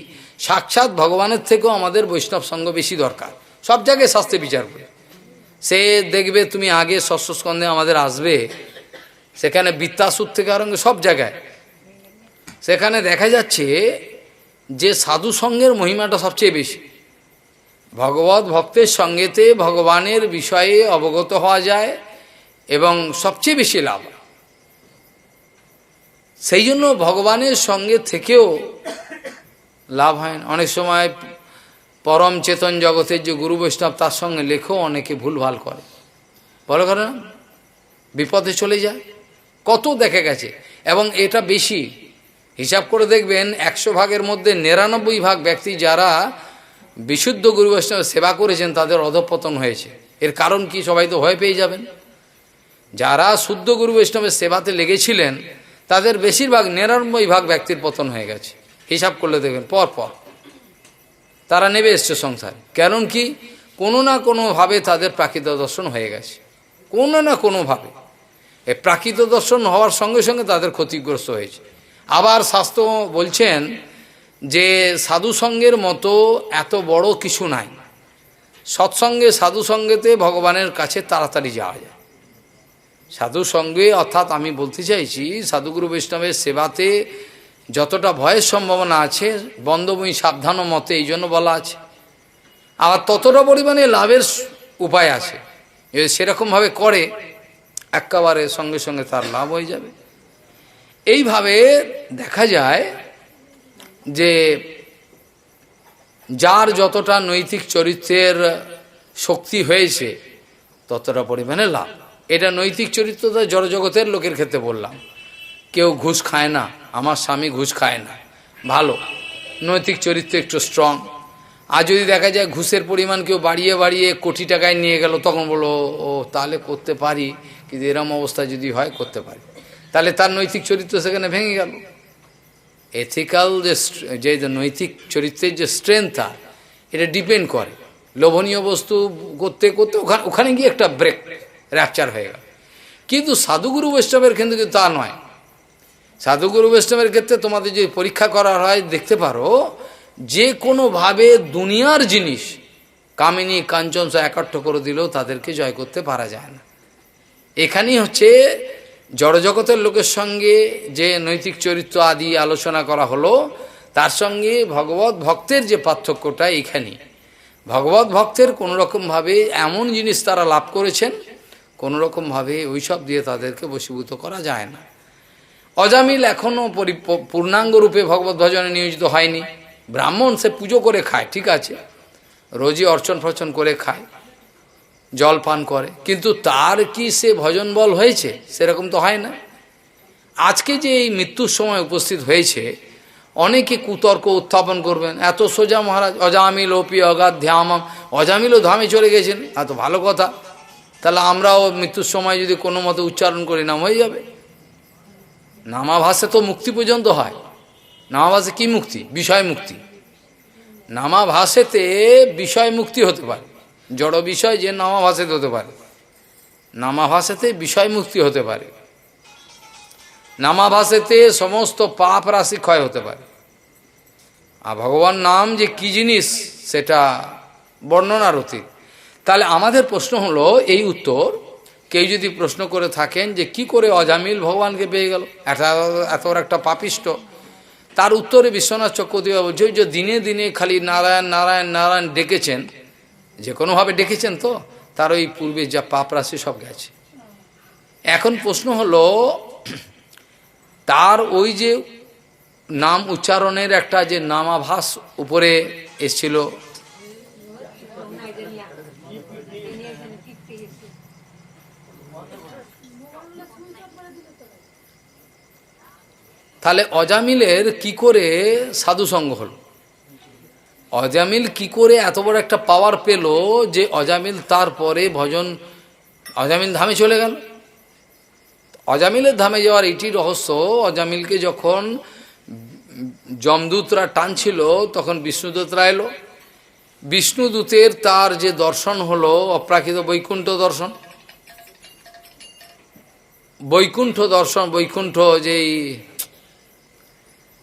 Speaker 1: সাক্ষাৎ ভগবানের থেকেও আমাদের বৈষ্ণব সঙ্গ বেশি দরকার। সব জায়গায় শাস্ত্রে বিচার করে সে দেখবে, তুমি আগে ষষ্ঠ স্কন্ধে আমাদের আসবে, সেখানে বৃত্তাসুর থেকে আরম্ভ সব জায়গায় সেখানে দেখা যাচ্ছে যে সাধু সঙ্গের মহিমাটা সবচেয়ে বেশি। ভগবত ভক্তের সঙ্গেতে ভগবানের বিষয়ে অবগত হওয়া যায় এবং সবচেয়ে বেশি লাভ। সেই জন্য ভগবানের সঙ্গে থেকেও লাভ হয় না। অনেক সময় পরম চেতন জগতের যে গুরু বৈষ্ণব, তার সঙ্গে লেখেও অনেকে ভুলভাল করে, বলে করে না, বিপদে চলে যায়। কত দেখা গেছে। এবং এটা বেশি হিসাব করে দেখবেন, 100 ভাগের মধ্যে 99 ভাগ ব্যক্তি যারা বিশুদ্ধ গুরু বৈষ্ণবের সেবা করেছেন, তাদের অধঃপতন হয়েছে। এর কারণ কি? সবাই তো ভয় পেয়ে যাবেন। যারা শুদ্ধ গুরু বৈষ্ণবের সেবাতে লেগেছিলেন, তাদের বেশিরভাগ 99 ভাগ ব্যক্তির পতন হয়ে গেছে। হিসাব করলে দেখবেন পর তারা নেবে এসছে সংসারে। কারণ কি? কোনো না কোনোভাবে তাদের প্রাকৃত দর্শন হয়ে গেছে, কোনো না কোনোভাবে। এই প্রাকৃত দর্শন হওয়ার সঙ্গে সঙ্গে তাদের ক্ষতিগ্রস্ত হয়েছে। আবার শাস্ত্র বলছেন যে সাধুসঙ্গের মতো এত বড় কিছু নাই। সৎসঙ্গে সাধুসঙ্গেতে ভগবানের কাছে তাড়াতাড়ি যাওয়া যায়। সাধুসঙ্গে অর্থাৎ আমি বলতে চাইছি, সাধুগুরু বৈষ্ণবের সেবাতে যতটা ভয়ের সম্ভাবনা আছে, বন্ধবই সাবধান মতে এই জন্য বলা আছে, আবার ততটা পরিমাণে লাভের উপায় আছে। যদি সেরকমভাবে করে, একেবারে সঙ্গে সঙ্গে তার লাভ হয়ে যাবে। এইভাবে দেখা যায় যে যার যতটা নৈতিক চরিত্রের শক্তি হয়েছে, ততটা পরিমাণে লাভ। এটা নৈতিক চরিত্রটা জড়জগতের লোকের ক্ষেত্রে বললাম। কেউ ঘুষ খায় না, আমার স্বামী ঘুষ খায় না, ভালো, নৈতিক চরিত্র একটু স্ট্রং। আর যদি দেখা যায় ঘুষের পরিমাণ কেউ বাড়িয়ে বাড়িয়ে কোটি টাকায় নিয়ে গেল, তখন বলো ও তাহলে করতে পারি, কিন্তু এরম অবস্থা যদি হয় করতে পারি, তাহলে তার নৈতিক চরিত্র সেখানে ভেঙে গেল। এথিক্যাল যে নৈতিক চরিত্রের যে স্ট্রেংথটা, এটা ডিপেন্ড করে লোভনীয় বস্তু করতে করতে ওখানে গিয়ে একটা ব্রেক র্যাপচার হয়ে গেল। কিন্তু সাধুগুরু বৈষ্ণবের ক্ষেত্রে কিন্তু তা নয়। সাধুগুরু বৈষ্ণবের ক্ষেত্রে তোমাদের যদি পরীক্ষা করা হয়, দেখতে পারো যে কোনোভাবে দুনিয়ার জিনিস কামিনী কাঞ্চন একাট্ঠ করে দিলেও তাদেরকে জয় করতে পারা যায় না। এখানেই হচ্ছে জড়জগতের লোকের সঙ্গে যে নৈতিক চরিত্র আদি আলোচনা করা হলো, তার সঙ্গে ভগবত ভক্তের যে পার্থক্যটা এখানেই। ভগবত ভক্তের কোনোরকমভাবে এমন জিনিস তারা লাভ করেছেন, কোনোরকমভাবে ওইসব দিয়ে তাদেরকে বশীভূত করা যায় না। অজামিল এখনও পূর্ণাঙ্গ রূপে ভগবত ভজনে নিয়োজিত হয়নি। ব্রাহ্মণ সে পুজো করে খায়, ঠিক আছে, রোজই অর্চন ফর্চন করে খায়, জল পান করে, কিন্তু তার কি সে ভজন বল হয়েছে? সেরকম তো হয় না। আজকে যে এই মৃত্যুর সময় উপস্থিত হয়েছে, অনেকে কুতর্ক উত্থাপন করবেন, এত সোজা মহারাজ, অজামিল ওপি অগাধ্যাম, অজামিলও ধামে চলে গেছেন, এত ভালো কথা, তাহলে আমরাও মৃত্যুর সময় যদি কোনো মতে উচ্চারণ করি নাম হয়ে যাবে। নামাভাসে তো মুক্তি পর্যন্ত হয়। নামাভাসে কি মুক্তি? বিষয় মুক্তি। নামাভাসেতে বিষয় মুক্তি হতে পারে, জড় বিষয় যে নামাভাসেতে হতে পারে, নামাভাসেতে বিষয় মুক্তি হতে পারে, নামাভাসেতে সমস্ত পাপ রাশি ক্ষয় হতে পারে। আর ভগবান নাম যে কি জিনিস সেটা বর্ণনার অতীত। তাহলে আমাদের প্রশ্ন হলো এই উত্তর, কেউ যদি প্রশ্ন করে থাকেন যে কি করে অজামিল ভগবানকে পেয়ে গেল, এত একটা পাপিষ্ট, তার উত্তরে বিশ্বনাথ চক্রবর্তী বলছে যে দিনে দিনে খালি নারায়ণ নারায়ণ নারায়ণ ডেকেছেন, যে কোনোভাবে ডেকেছেন, তো তার ওই পূর্বে যা পাপ রাশি সব গেছে। এখন প্রশ্ন হলো তার ওই যে নাম উচ্চারণের একটা যে নামাভাস উপরে এসেছিল, তাহলে অজামিলের কি করে সাধুসঙ্গ হল? অজামিল কি করে এত বড় একটা পাওয়ার পেল যে অজামিল তারপরে ভজন, অজামিল ধামে চলে গেল? অজামিলের ধামে যাওয়ার এটি রহস্য। অজামিলকে যখন যমদূতরা টানছিল, তখন বিষ্ণুদূতরা এলো। বিষ্ণুদূতের তার যে দর্শন হলো অপ্রাকৃত বৈকুণ্ঠ দর্শন, বৈকুণ্ঠ দর্শন, বৈকুণ্ঠ যেই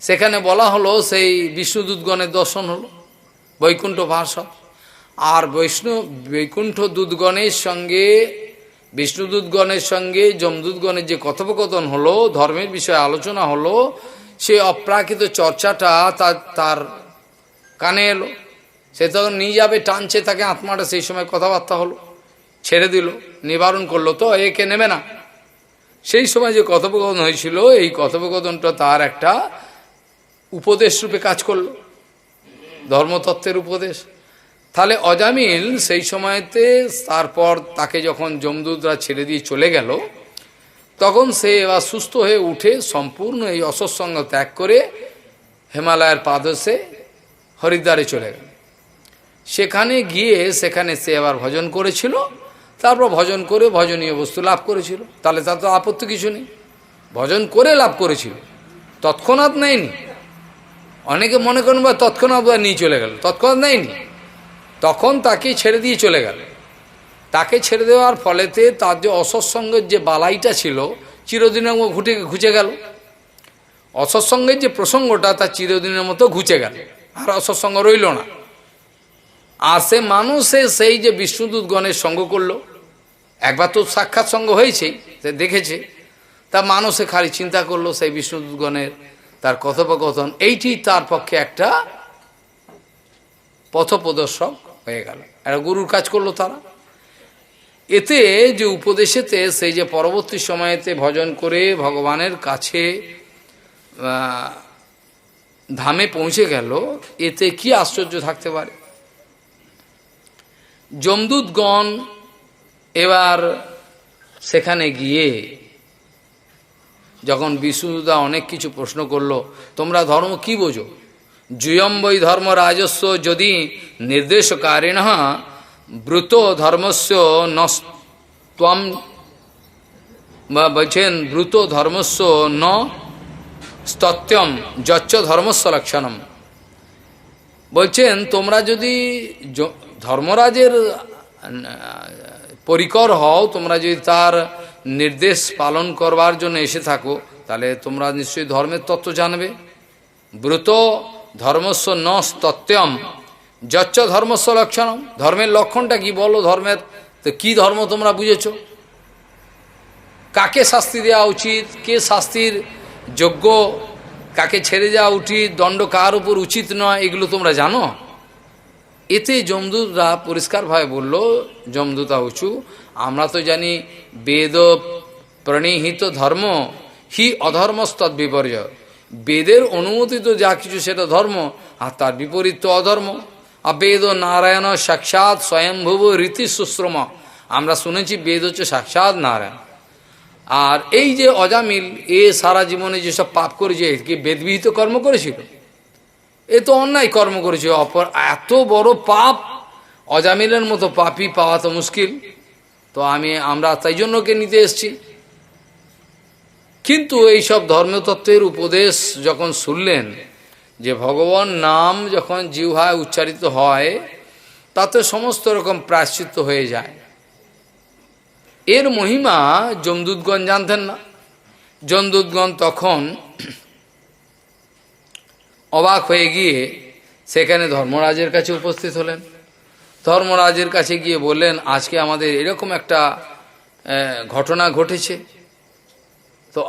Speaker 1: সেখানে বলা হলো সেই বিষ্ণুদূতগণের দর্শন হলো, বৈকুণ্ঠ ভাষা। আর বৈকুণ্ঠ দূতগণের সঙ্গে, বিষ্ণুদূতগণের সঙ্গে যমদূতগণের যে কথোপকথন হলো, ধর্মের বিষয়ে আলোচনা হলো, সে অপ্রাকৃত চর্চাটা তার কানে এলো। সে তখন নিয়ে যাবে, টানছে তাকে, আত্মাটা সেই সময় কথাবার্তা হলো, ছেড়ে দিল, নিবারণ করলো, তো একে নেবে না। সেই সময় যে কথোপকথন হয়েছিল, এই কথোপকথনটা তার একটা উপদেশ রূপে কাজ করল, ধর্মতত্ত্বের উপদেশ। তাহলে অজামিল সেই সময়তে, তারপর তাকে যখন যমদূতরা ছেড়ে দিয়ে চলে গেল, তখন সে এবার সুস্থ হয়ে উঠে সম্পূর্ণ এই অসৎসঙ্গ ত্যাগ করে হিমালয়ের পাদদেশে হরিদ্বারে চলে গেল। সেখানে গিয়ে সেখানে সে আবার ভজন করেছিল, তারপর ভজন করে ভজনীয় বস্তু লাভ করেছিল। তাহলে তার তো আপত্তি কিছু নেই, ভজন করে লাভ করেছিল, তৎক্ষণাৎ নেয়নি। অনেকে মনে করেন বা তৎক্ষণাৎ নিয়ে চলে গেল, তৎক্ষণাৎ নেয়নি, তখন তাকে ছেড়ে দিয়ে চলে গেল। তাকে ছেড়ে দেওয়ার ফলেতে তার যে অসৎসঙ্গের যে বালাইটা ছিল চিরদিনের মতো ঘুচে গেল। অসৎসঙ্গের যে প্রসঙ্গটা তার চিরদিনের মতো ঘুচে গেল, আর অসৎসঙ্গ রইল না। আর সে মানুষে সেই যে বিষ্ণুদূতগণের সঙ্গ করলো, একবার তো সাক্ষাৎ সঙ্গ হয়েছে, সে দেখেছে, তা মানুষে খালি চিন্তা করলো সেই বিষ্ণুদূতগণের তার কথোপকথন, এইটি তার পক্ষে একটা পথপ্রদর্শক হয়ে গেল, একটা গুরুর কাজ করলো তারা। এতে যে উপদেশেতে সেই যে পরবর্তী সময়েতে ভজন করে ভগবানের কাছে ধামে পৌঁছে গেল, এতে কি আশ্চর্য থাকতে পারে? যমদূতগণ এবার সেখানে গিয়ে যখন বিষ্ণুদূতা অনেক কিছু প্রশ্ন করলো, তোমরা ধর্ম কি বোঝো? জুয়ম বৈ ধর্ম রাজস্ব যদি নির্দেশকারিণ ব্রুত ধর্মস্য নম, বলছেন ব্রুত ধর্মস্য ন স্তত্যম যচ্চ ধর্মস্য লক্ষণম। বলছেন তোমরা যদি ধর্মরাজের পরিকর হও, তোমরা যদি তার নির্দেশ পালন করবার জন্য এসে থাকো, তাহলে তোমরা নিশ্চয়ই ধর্মের তত্ত্ব জানবে। ব্রুত ধর্মস্য ন স্তত্যম যচ্চ ধর্মস্ব লক্ষণম, ধর্মের লক্ষণটা কি বলো, ধর্মের তো কি ধর্ম তোমরা বুঝেছ, কাকে শাস্তি দেওয়া উচিত, কে শাস্তির যোগ্য, কাকে ছেড়ে যাওয়া উচিত, দণ্ড কার উপর উচিত নয়, এগুলো তোমরা জানো। এতে যমদূতরা পরিষ্কারভাবে বলল, যমদূতা উঁচু, আমরা তো জানি বেদ প্রণীহিত ধর্ম হি অধর্মস্তৎ বিপর্যয়, বেদের অনুমোদিত যা কিছু সেটা ধর্ম, আর তার বিপরীত তো অধর্ম। আবেদ নারায়ণ সাক্ষাৎ স্বয়ংভুব রীতি সুশ্রম, আমরা শুনেছি বেদ হচ্ছে সাক্ষাৎ নারায়ণ। আর এই যে অজামিল, এ সারা জীবনে যেসব পাপ করেছে, কি বেদবিহিত কর্ম করেছিল, এ তো অন্যায় কর্ম করেছে, এত বড় পাপ, অজামিলের মতো পাপই পাওয়া তো মুশকিল, তো আমরা তাই জন্য ওকে নিতে এসছি। কিন্তু এইসব ধর্মতত্ত্বের উপদেশ যখন শুনলেন, যে ভগবান নাম যখন জিহ্বায় উচ্চারিত হয় তাতে সমস্ত রকম প্রায়শ্চিত্ত হয়ে যায়, এর মহিমা যমদূতগণ জানতেন না। যমদূতগণ তখন অবাক হয়ে গিয়ে সেখানে ধর্মরাজের কাছে উপস্থিত হলেন। ধর্মরাজের কাছে গিয়ে বললেন, আজকে আমাদের এরকম একটা ঘটনা ঘটেছে, তো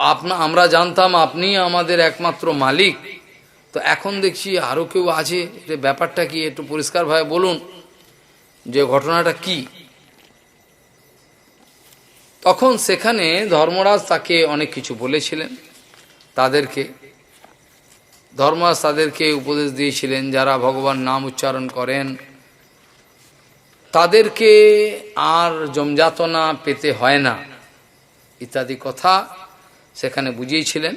Speaker 1: আমরা জানতাম আপনি আমাদের একমাত্র মালিক, তো এখন দেখছি আরও কেউ আছে, এটা ব্যাপারটা কি একটু পরিষ্কারভাবে বলুন, যে ঘটনাটা কি। তখন সেখানে ধর্মরাজ তাকে অনেক কিছু বলেছিলেন, ধর্মরাজ তাদেরকে উপদেশ দিয়েছিলেন, যারা ভগবান নাম উচ্চারণ করেন তাদেরকে আর জমযাতনা পেতে হয় না, ইত্যাদি কথা সেখানে বুঝিয়েছিলেন।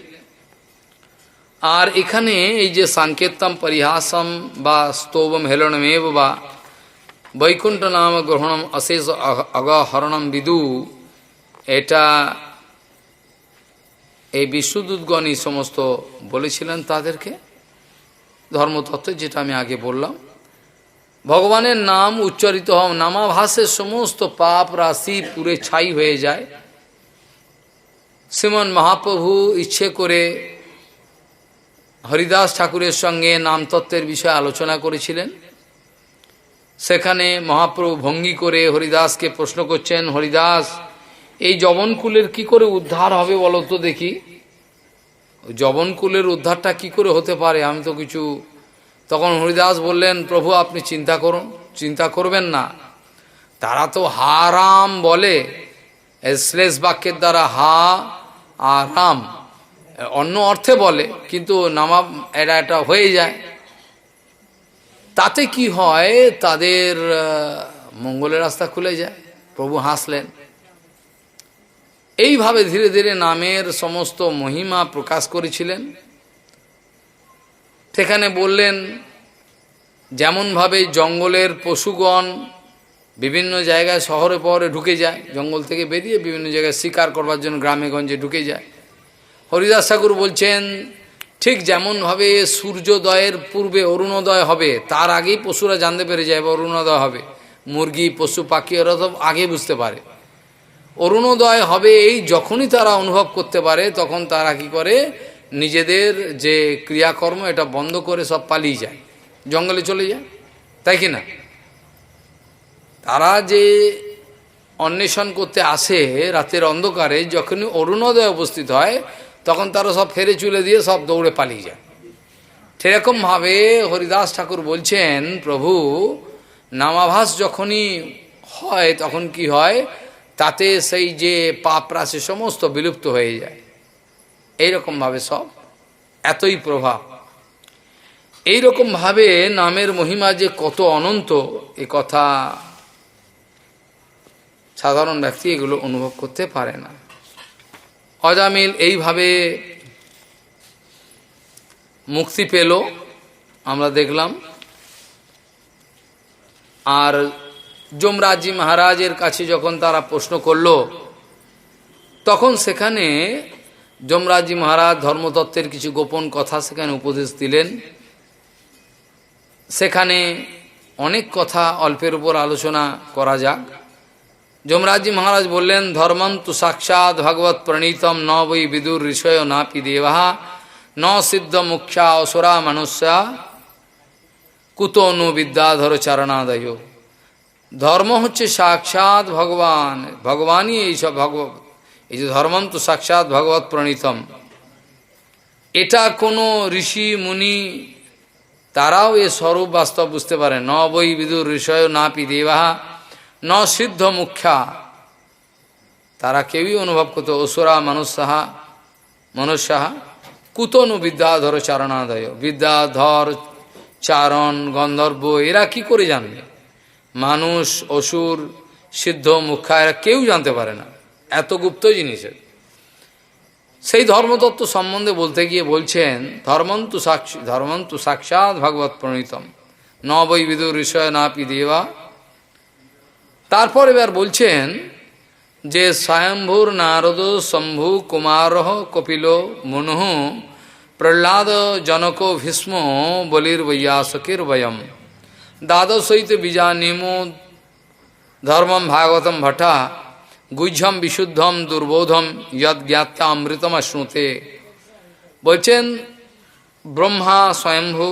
Speaker 1: আর এখানে এই যে সাংকেতম পরিহাসম বা স্তোভম হেলনমেব বা বৈকুণ্ঠ নাম গ্রহণম অশেষ অগহরণম বিদু, এটা এই বিষ্ণুদূতগণই সমস্ত বলেছিলেন তাদেরকে ধর্মতত্ত্ব, যেটা আমি আগে বললাম। ভগবানের নাম উচ্চারিত হওয়া, নামাভাসের সমস্ত পাপ রাশি পুরে ছাই হয়ে যায়। শ্রীমন মহাপ্রভু ইচ্ছে করে হরিদাস ঠাকুরের সঙ্গে নামতত্ত্বের বিষয়ে আলোচনা করেছিলেন। সেখানে মহাপ্রভু ভঙ্গি করে হরিদাসকে প্রশ্ন করছেন, হরিদাস, এই যবনকুলের কি করে উদ্ধার হবে বলো তো দেখি, যবনকুলের উদ্ধারটা কি করে হতে পারে, আমি তো কিছু। তখন হরিদাস বললেন, প্রভু আপনি চিন্তা করুন, চিন্তা করবেন না, তারা তো হা রাম বলে, শ্লেষ বাক্যের দ্বারা হা আর রাম অন্য অর্থে বলে, কিন্তু এটা হয়ে যায়, তাতে কি হয়, তাদের মঙ্গলের রাস্তা খুলে যায়। প্রভু হাসলেন। এইভাবে ধীরে ধীরে নামের সমস্ত মহিমা প্রকাশ করেছিলেন। সেখানে বললেন, যেমনভাবে জঙ্গলের পশুগণ বিভিন্ন জায়গায় শহরে পহরে ঢুকে যায়, জঙ্গল থেকে বেরিয়ে বিভিন্ন জায়গায় শিকার করবার জন্য গ্রামে গঞ্জে ঢুকে যায়। হরিদাস ঠাকুর বলছেন, ঠিক যেমনভাবে সূর্যোদয়ের পূর্বে অরুণোদয় হবে, তার আগেই পশুরা জানতে পেরে যায় অরুণোদয় হবে, মুরগি পশু পাখি ওরা সব আগে বুঝতে পারে অরুণোদয় হবে। এই যখনই তারা অনুভব করতে পারে, তখন তারা কি করে, নিজেদের যে ক্রিয়াকর্ম এটা বন্ধ করে সব পালিয়ে যায়, জঙ্গলে চলে যায়, তাই কি না? তারা যে অন্বেষণ করতে আসে রাতের অন্ধকারে, যখনই অরুণোদয় উপস্থিত হয় তখন তারা সব ফেরে চুলে দিয়ে সব দৌড়ে পালিয়ে যায়। সেরকমভাবে হরিদাস ঠাকুর বলছেন, প্রভু নামাভাস যখনই হয় তখন কি হয়, তাতে সেই যে পাপ রাশি সমস্ত বিলুপ্ত হয়ে যায়। এইরকমভাবে সব এতই প্রভাব, এইরকমভাবে নামের মহিমা যে কত অনন্ত, এ কথা সাধারণ ব্যক্তি এগুলো অনুভব করতে পারে না। অজামিল এইভাবে মুক্তি পেল, আমরা দেখলাম। আর যমরাজজি মহারাজের কাছে যখন তারা প্রশ্ন করল, তখন সেখানে যমরাজজি মহারাজ ধর্মতত্ত্বের কিছু গোপন কথা সেখানে উপদেশ দিলেন। সেখানে অনেক কথা অল্পের উপর আলোচনা করা যাক। যমরাজজি মহারাজ বললেন, ধর্মম তু সাক্ষাৎ ভগবত প্রণীতম ন বৈ বিদুর ঋষয় নাপি দেবা ন সিদ্ধ মুখ্যা অসুরা মনুষ্যা কুতো নু বিদ্যাধর চারণাদয়। ধর্ম হচ্ছে সাক্ষাৎ ভগবান, ভগবানই এইসব এই যে ধর্মম তো সাক্ষাৎ ভগবৎ প্রণীতম, এটা কোনো ঋষি মুনি তারাও এ স্বরূপ বাস্তব বুঝতে পারে। ন বৈ বিদুর ঋষয় নাপি দেবা ন সিদ্ধ মুখ্যা, তারা কেউই অনুভব করতো। অসুরা মনুষ্যাহা কুতনু বিদ্যাধর চারণাদয়, বিদ্যাধর চারণ গন্ধর্ব এরা কি করে জানবে? মানুষ, অসুর, সিদ্ধ মুখ্যা এরা কেউ জানতে পারে না, এত গুপ্ত জিনিসের। সেই ধর্মতত্ত্ব সম্বন্ধে বলতে গিয়ে বলছেন ধর্মন্তু সাক্ষাৎ ভগবৎ প্রণীতম ন বৈ বিদুর ঋষয় নাপি দেবা। তারপর এবার বলছেন যে স্বয়ম্ভুর নারদ শম্ভু কুমার কপিল মনুঃ প্রহ্লাদ জনক ভীষ্ম বলির বৈয়াসকির বয়ম দ্বাদশৈতে বীজানিমো ধর্মম ভাগবতম ভট্টা গুহ্যম বিশুদ্ধম দুর্বোধম যদ জ্ঞাত্যা অমৃতম শ্নুতে। বলছেন ব্রহ্মা স্বয়ম্ভু,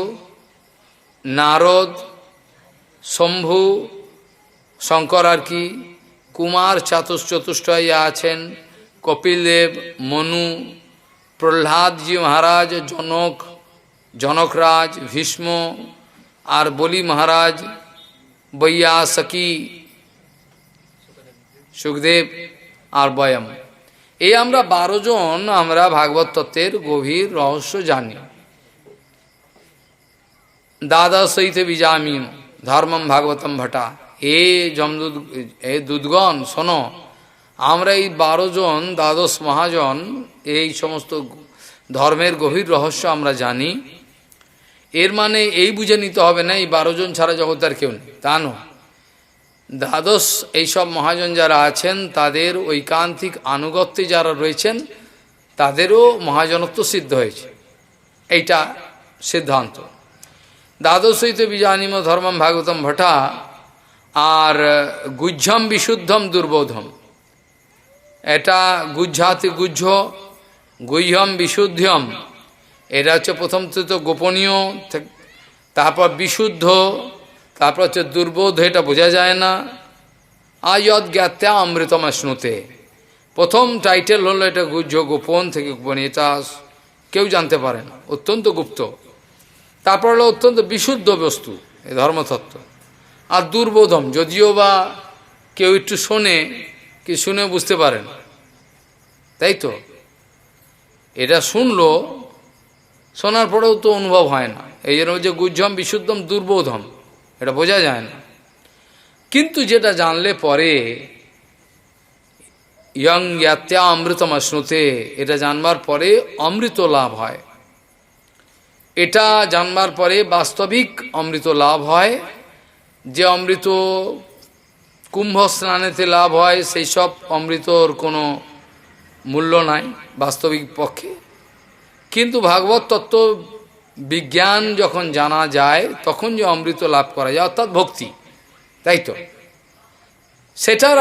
Speaker 1: নারদ, শম্ভু শঙ্কর আর কি, কুমার চতুষ্টয় আছেন, কপিলদেব, মনু, প্রহ্লাদজি মহারাজ, জনকরাজ, ভীষ্ম আর বলি মহারাজ, বৈয়াসকি, সুখদেব আর বয়ম, এই আমরা 12 জন আমরা ভাগবত তত্ত্বের গভীর রহস্য জানি। দ্বাদশৈতে বীজামিন ধর্মম ভাগবতম ভট্টা, এ দুধগণ শোনো, আমরা এই 12 জন দ্বাদশ মহাজন এই সমস্ত ধর্মের গভীর রহস্য আমরা জানি। এর মানে এই বুঝে নিতে হবে না এই 12 জন ছাড়া জগৎ আর কেউ নেই, তা নয়। দ্বাদশ এইসব মহাজন যারা আছেন তাদের ঐকান্তিক আনুগত্যে যারা রয়েছেন তাদেরও মহাজনত্ব সিদ্ধ হয়েছে, এইটা সিদ্ধান্ত। দ্বাদশৈতে বীজানিম ধর্মম ভাগবতম ভট্টা আর গুহ্যম বিশুদ্ধম দুর্বোধম, এটা গুহ্যাতি গুহ্য, গুহ্যম বিশুদ্ধম, এটা হচ্ছে প্রথম তো গোপনীয়, তারপর বিশুদ্ধ, তারপর হচ্ছে দুর্বোধ, এটা বোঝা যায় না। আয়দ জ্ঞাত্যা অমৃতম শ্নুতে, প্রথম টাইটেল হলো এটা গুহ্য, গোপন থেকে গোপন, এটা কেউ জানতে পারে না, অত্যন্ত গুপ্ত। তারপর হলো অত্যন্ত বিশুদ্ধ বস্তু এই ধর্মতত্ত্ব। আর দুর্বোধম, যদিও বা কেউ একটু শোনে, কি শুনে বুঝতে পারে না, তাই তো, এটা শুনলো, শোনার পরেও তো অনুভব হয় না, এই জন্য যে গুহ্যম বিশুদ্ধম দুর্বোধম, এটা বোঝা যায় না। কিন্তু যেটা জানলে পরে ইয়ং জ্ঞাত্যা অমৃতম শ্নুতে, এটা জানবার পরে অমৃত লাভ হয়, এটা জানবার পরে বাস্তবিক অমৃত লাভ হয়। যে অমৃত কুম্ভ স্নানেতে লাভ হয় সেই সব অমৃতর কোনো মূল্য নাই বাস্তবিক পক্ষে। কিন্তু ভাগবত তত্ত্ব বিজ্ঞান যখন জানা যায় তখন যে অমৃত লাভ করা যায়, অর্থাৎ ভক্তি, তাই তো, সেটার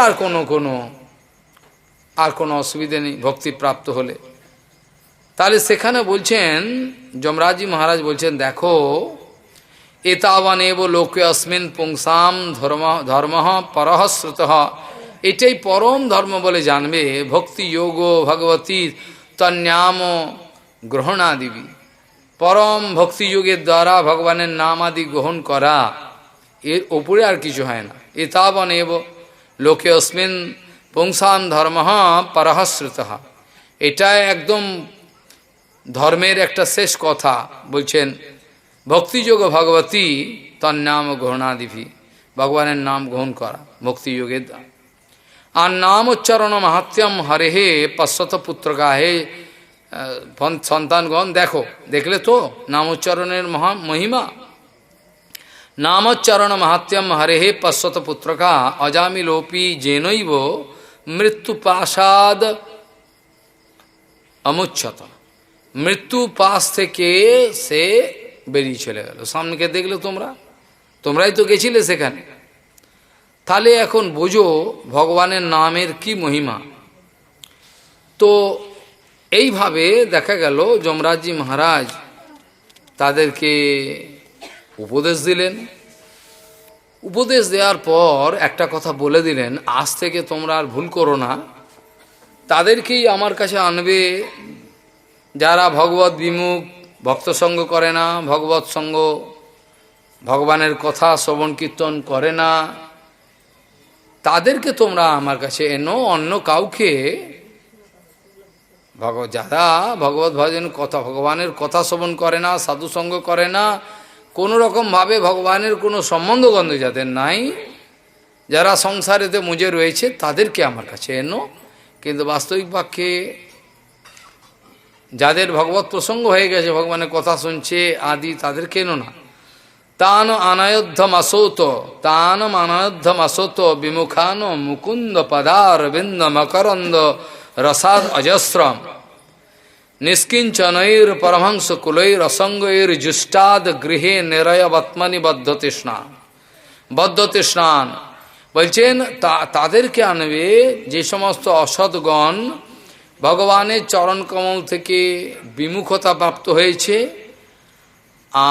Speaker 1: আর কোনো অসুবিধা নেই ভক্তি প্রাপ্ত হলে। তাহলে সেখানে বলছেন যমরাজজি মহারাজ বলছেন, দেখো এতাবানেব লোকে অস্মিন পুংসাম ধর্ম পরহশ্রুত, এটাই পরম ধর্ম বলে জানবে। ভক্তি যোগ ভগবতী তন্যাম গ্রহণাদিবি, পরম ভক্তিযোগের দ্বারা ভগবানের নাম আদি গ্রহণ করা, এর ওপরে আর কিছু হয় না। এতাবনেব লোকে অস্মিন পুংসাম ধর্ম পরহশ্রুত, এটা একদম ধর্মের একটা শেষ কথা বলছেন। ভক্তিযোগ ভগবতী তন্নাম গ্রহণাদিভি, ভগবানের নাম গ্রহণ করা ভক্তিযোগের দ্বারা। আর নাম উচ্চারণ মাহাত্ম্যম হরে হে পশ্বত পুত্রকা, হে সন্তানগণ দেখো, দেখলে তো নাম উচ্চারণের মহিমা। নামোচ্চারণ মাহাত্ম্যম হরে হে পশ্বত পুত্রকা অজামিলোপি জেনৈব মৃত্যু পাশাদ অমুচ্ছত, মৃত্যু পাশ থেকে সে বেরিয়ে চলে গেল। সামনেকে দেখলে তোমরাই তো গেছিলে সেখানে। তাহলে এখন বোঝো ভগবানের নামের কি মহিমা। তো এইভাবে দেখা গেল যমরাজজি মহারাজ তাদেরকে উপদেশ দিলেন। উপদেশ দেওয়ার পর একটা কথা বলে দিলেন, আজ থেকে তোমরা আর ভুল করো না, তাদেরকেই আমার কাছে আনবে যারা ভগবত বিমুখ, ভক্ত সঙ্গ করে না, ভগবত সঙ্গ, ভগবানের কথা শ্রবণ কীর্তন করে না, তাদেরকে তোমরা আমার কাছে এনো। অন্য কাউকে যারা ভগবত ভজন কথা, ভগবানের কথা শ্রবণ করে না, সাধুসঙ্গ করে না, কোনো রকমভাবে ভগবানের কোনো সম্বন্ধগন্ধ যাদের নাই, যারা সংসারেতে মুজে রয়েছে, তাদেরকে আমার কাছে এনো। কিন্তু বাস্তবিক পক্ষে যাদের ভগবত প্রসঙ্গ হয়ে গেছে, ভগবানের কথা শুনছে আদি, তাদেরকে এনো না। তান অনায়োধ্যম আসৌত, তানম অনায়োধ্যম আসৌত বিমুখান মুকুন্দ পদার বিন্দ মকরন্দ রসাদ অজস্রম নিষ্কিঞ্চনৈর পরমহংস কুলৈর অসঙ্গৈর জুষ্টাদ গৃহে নিরয়বত্মনি বদ্ধতৃষ্ণান। বলছেন তাদেরকে আনবে যে সমস্ত অসৎগণ ভগবানের চরণকমল থেকে বিমুখতা প্রাপ্ত হয়েছে,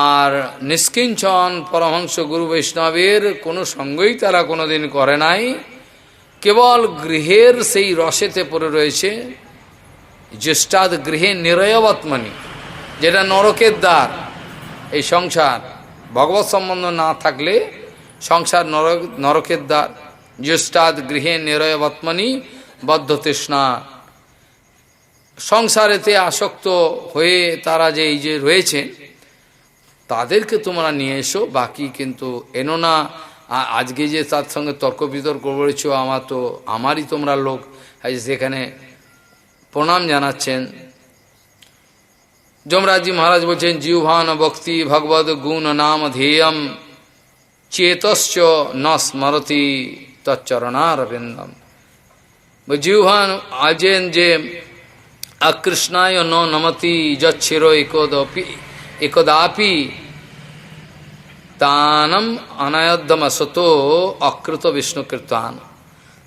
Speaker 1: আর নিষ্কিঞ্চন পরমহংস গুরু বৈষ্ণবের কোনো সঙ্গই তারা কোনোদিন করে নাই, কেবল গৃহের সেই রসেতে পড়ে রয়েছে। জ্যেষ্ঠাদ গৃহে নিরয়বত্মনি, যেটা নরকের দ্বার, এই সংসার ভগবত সম্বন্ধ না থাকলে সংসার নরকের দ্বার। জ্যেষ্ঠাদ গৃহে নিরয়বত্মনি বদ্ধতৃষ্ণা, সংসারেতে আসক্ত হয়ে তারা যে এই যে রয়েছে, তাদেরকে তোমরা নিয়ে এসো, বাকি কিন্তু এনো না। আজকে যে তার সঙ্গে তর্ক বিতর্ক করেছ, আমারই তোমরা লোক, সেখানে প্রণাম জানাচ্ছেন। যমরাজজি মহারাজ বলছেন, জিহ্বান ভক্তি ভগবদ গুণ নাম ধ্যেয়ম চেতশ্চ ন স্মরতি তচ্চরণারবিন্দম। জিহ্বান আজেন যে আকৃষ্ণায় ন নমতি যচ্ছির একদাপি তানম অনায়ধ্যমসত অকৃত বিষ্ণু কীর্তন।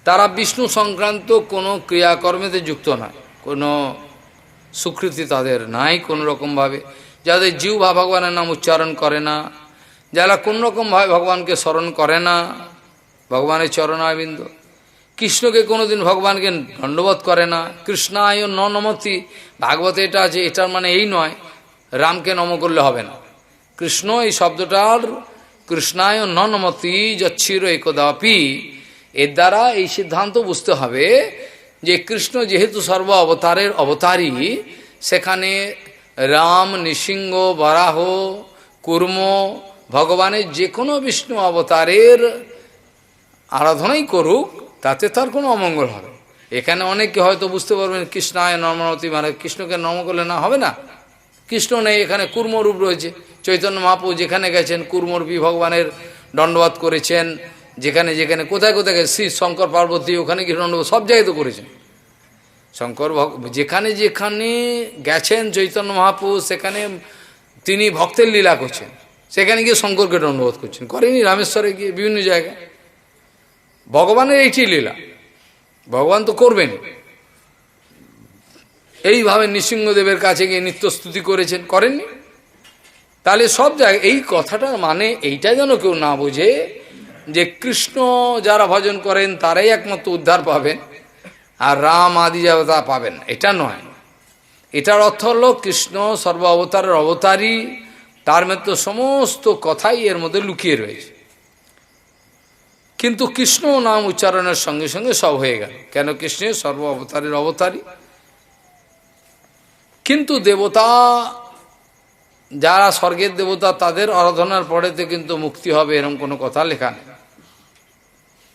Speaker 1: তারা বিষ্ণু সংক্রান্ত কোনো ক্রিয়াকর্মেতে যুক্ত নয়, কোনো স্বীকৃতি তাদের নাই কোনো রকমভাবে। যাদের জিহ্বা ভগবানের নাম উচ্চারণ করে না, যারা কোনো রকমভাবে ভগবানকে স্মরণ করে না, ভগবানের চরণারবিন্দ, কৃষ্ণকে কোনোদিন ভগবানকে দণ্ডবোধ করে না। কৃষ্ণায় ন নমতি, ভাগবতে এটা আছে, এটার মানে এই নয় রামকে নম করলে হবে না। কৃষ্ণ এই শব্দটার কৃষ্ণায় ন নমতি যচ্ছির একদাপি, এর দ্বারা এই সিদ্ধান্ত বুঝতে হবে যে কৃষ্ণ যেহেতু সর্ব অবতারের অবতারী, সেখানে রাম, নৃসিংহ, বরাহ, কুর্ম, ভগবানের যে কোনো বিষ্ণু অবতারের আরাধনাই করুক, তাতে তার কোনো অমঙ্গল হবে। এখানে অনেকে হয়তো বুঝতে পারবেন কৃষ্ণায় নর্মতি মানে কৃষ্ণকে নম করলে না হবে না, কৃষ্ণ নেই, এখানে কুর্মরূপ রয়েছে। চৈতন্য মহাপ্রভু যেখানে গেছেন কুর্মরূপী ভগবানের দণ্ডবাদ করেছেন, যেখানে যেখানে কোথায় কোথায় গেছে, শ্রী শঙ্কর পার্বতী ওখানে গিয়ে দণ্ডবাদ সব জায়গায় তো করেছেন। শঙ্কর যেখানে যেখানে গেছেন চৈতন্য মহাপ্রভু, সেখানে তিনি ভক্তের লীলা করছেন, সেখানে গিয়ে শঙ্করকে দণ্ডবোধ করছেন, করেনি রামেশ্বরে গিয়ে বিভিন্ন জায়গায়। ভগবানের এইটি লীলা, ভগবান তো করবেন। এইভাবে নৃসিংহদেবের কাছে গিয়ে নিত্যস্তুতি করেছেন, করেননি? তাহলে সব জায়গায় এই কথাটার মানে এইটা যেন কেউ না বোঝে যে কৃষ্ণ যারা ভজন করেন তারাই একমাত্র উদ্ধার পাবেন, আর রাম আদি দেবতা পাবেন, এটা নয়। এটার অর্থ হল কৃষ্ণ সর্ব অবতারের অবতারী, তার মধ্যে সমস্ত কথাই এর মধ্যে লুকিয়ে রয়েছে। কিন্তু কৃষ্ণ নাম উচ্চারণের সঙ্গে সঙ্গে সব হয়ে গেল, কেন কৃষ্ণের সর্ব অবতারের অবতারী। কিন্তু দেবতা যারা স্বর্গের দেবতা, তাদের আরাধনার পরেতে কিন্তু মুক্তি হবে এরকম কোনো কথা লেখা নেই।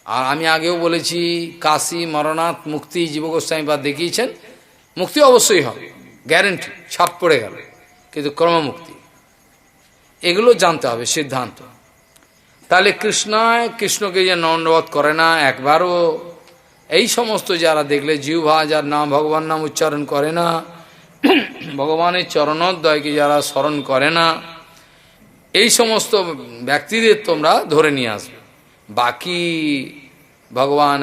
Speaker 1: আর আমি আগেও বলেছি, কাশী মরণাথ মুক্তি জীবগোস্বামী বা দেখিয়েছেন, মুক্তি অবশ্যই হবে, গ্যারেন্টি, ছাপ পড়ে গেল, কিন্তু ক্রমমুক্তি এগুলো জানতে হবে সিদ্ধান্ত। তাহলে কৃষ্ণকে যে দণ্ডবোধ করে না একবারও, এই সমস্ত যারা দেখলে জিহ্বা যার নাম ভগবান নাম উচ্চারণ করে না, ভগবানের চরণোদ্বয়কে যারা স্মরণ করে না, এই সমস্ত ব্যক্তিদের তোমরা ধরে নিয়ে আসবে। বাকি ভগবান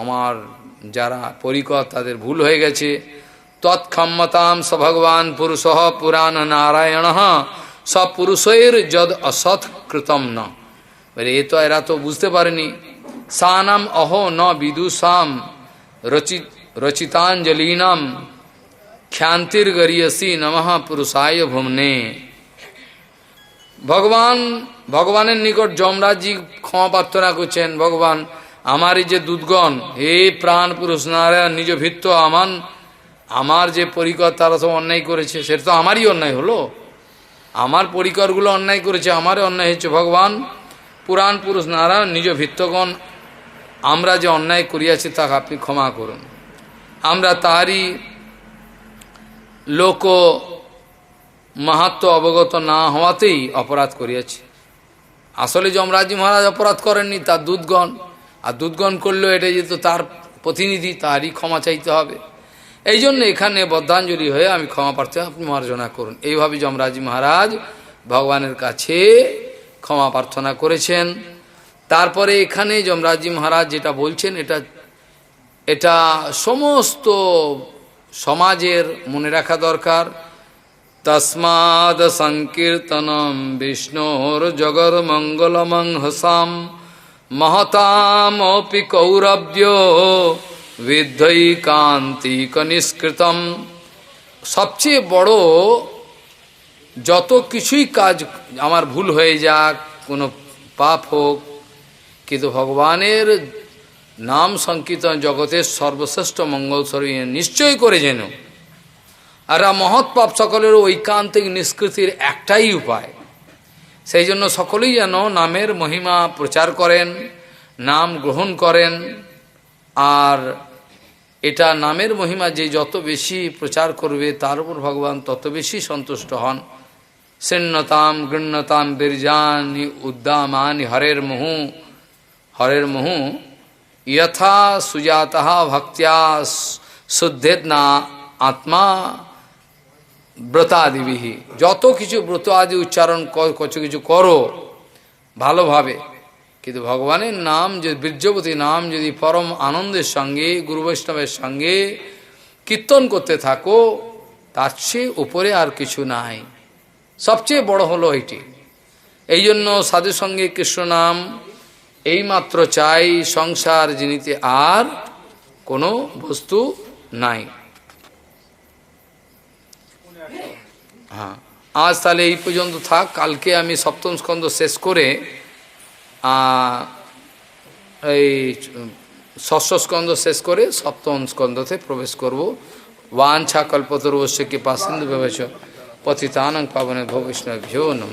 Speaker 1: আমার যারা পরিকর, তাদের ভুল হয়ে গেছে। তৎক্ষমতাম স ভগবান পুরুষ পুরাণ নারায়ণ সপুরুষের যদ অসৎ কৃতম ন। বলে এ তো এরা তো বুঝতে পারেনি। সানাম অহো ন বিদুষাম রচিতাঞ্জলিনাম খ্যান্তির গরিয়সী নমঃ পুরুষায় ভুমনে। ভগবানের নিকট যমরাজজি ক্ষমা প্রার্থনা করছেন, ভগবান আমার এই যে দুধগণ, হে প্রাণ পুরুষ নারায়ণ নিজ ভিত্ত আমার যে পরিকর তারা সব অন্যায় করেছে, সেটা তো আমারই অন্যায় হলো, আমার পরিকরগুলো অন্যায় করেছে, আমারই অন্যায় হচ্ছে। ভগবান পুরাণ পুরুষ নারায়ণ নিজ ভিত্তগণ আমরা যে অন্যায় করিয়াছি তাকে আপনি ক্ষমা করুন। আমরা তারই লোক মাহাত্ম অবগত না হওয়াতেই অপরাধ করিয়াছি। আসলে যমরাজি মহারাজ অপরাধ করেননি, তার দুধগণ, আর দুধগণ করলেও এটা যেহেতু তার প্রতিনিধি, তারই ক্ষমা চাইতে হবে। এই জন্য এখানে বদ্ধাঞ্জলি হয়ে আমি ক্ষমা প্রার্থনা আপনি মার্জনা করুন। এইভাবে যমরাজি মহারাজ ভগবানের কাছে ক্ষমা প্রার্থনা করেছেন। তারপরে এখানে যমরাজি মহারাজ যেটা বলছেন, এটা সমস্ত সমাজের মনে রাখা দরকার। তস্মাদ সংকীর্তনম বিষ্ণুর জগর মঙ্গলমংহসাম মহতামপি কৌরব্য বিদ্ধৈকান্তিক নিষ্কৃতম। সবচেয়ে বড় যত কিছুই কাজ আমার ভুল হয়ে যাক, কোনো পাপ হোক, কিন্তু ভগবানের নাম সংকীর্তন জগতের সর্বশ্রেষ্ঠ মঙ্গল স্বরূপ নিশ্চয় করে যেন। আর মহৎ পাপ সকলের ঐকান্তিক নিষ্কৃতির একটাই উপায়, সেই জন্য সকলেই যেন নামের মহিমা প্রচার করেন, নাম গ্রহণ করেন। আর এটা নামের মহিমা যে যত বেশি প্রচার করবে তার উপর ভগবান তত বেশি সন্তুষ্ট হন। শৃণ্যতাম গৃণ্যতাম বীর্যানি উদ্দামানি হরের মুহু যথা সুজাতঃ ভক্ত্যা শুদ্ধেত না আত্মা ব্রতাদিবিহি। যত কিছু ব্রত আদি উচ্চারণ কিছু করো ভালোভাবে, কিন্তু ভগবানের নাম যদি বীর্যবতী নাম যদি পরম আনন্দের সঙ্গে গুরু বৈষ্ণবের সঙ্গে কীর্তন করতে থাকো, তার চেয়ে উপরে আর কিছু নাই। সবচেয়ে বড় হলো এটি। এই জন্য সাধুর সঙ্গে কৃষ্ণ নাম এইমাত্র চাই, সংসার জিনিতে আর কোনো বস্তু নাই। হ্যাঁ, আজ তাহলে এই পর্যন্ত থাক। কালকে আমি সপ্তম স্কন্ধ শেষ করে এই ষষ্ঠ স্কন্ধ শেষ করে সপ্তম স্কন্ধতে প্রবেশ করব। वाञ्छा कल्पतरुश्च कृपा सिंधु व्यवच पतितानां पावनेभ्यो वैष्णवेभ्यो नमः।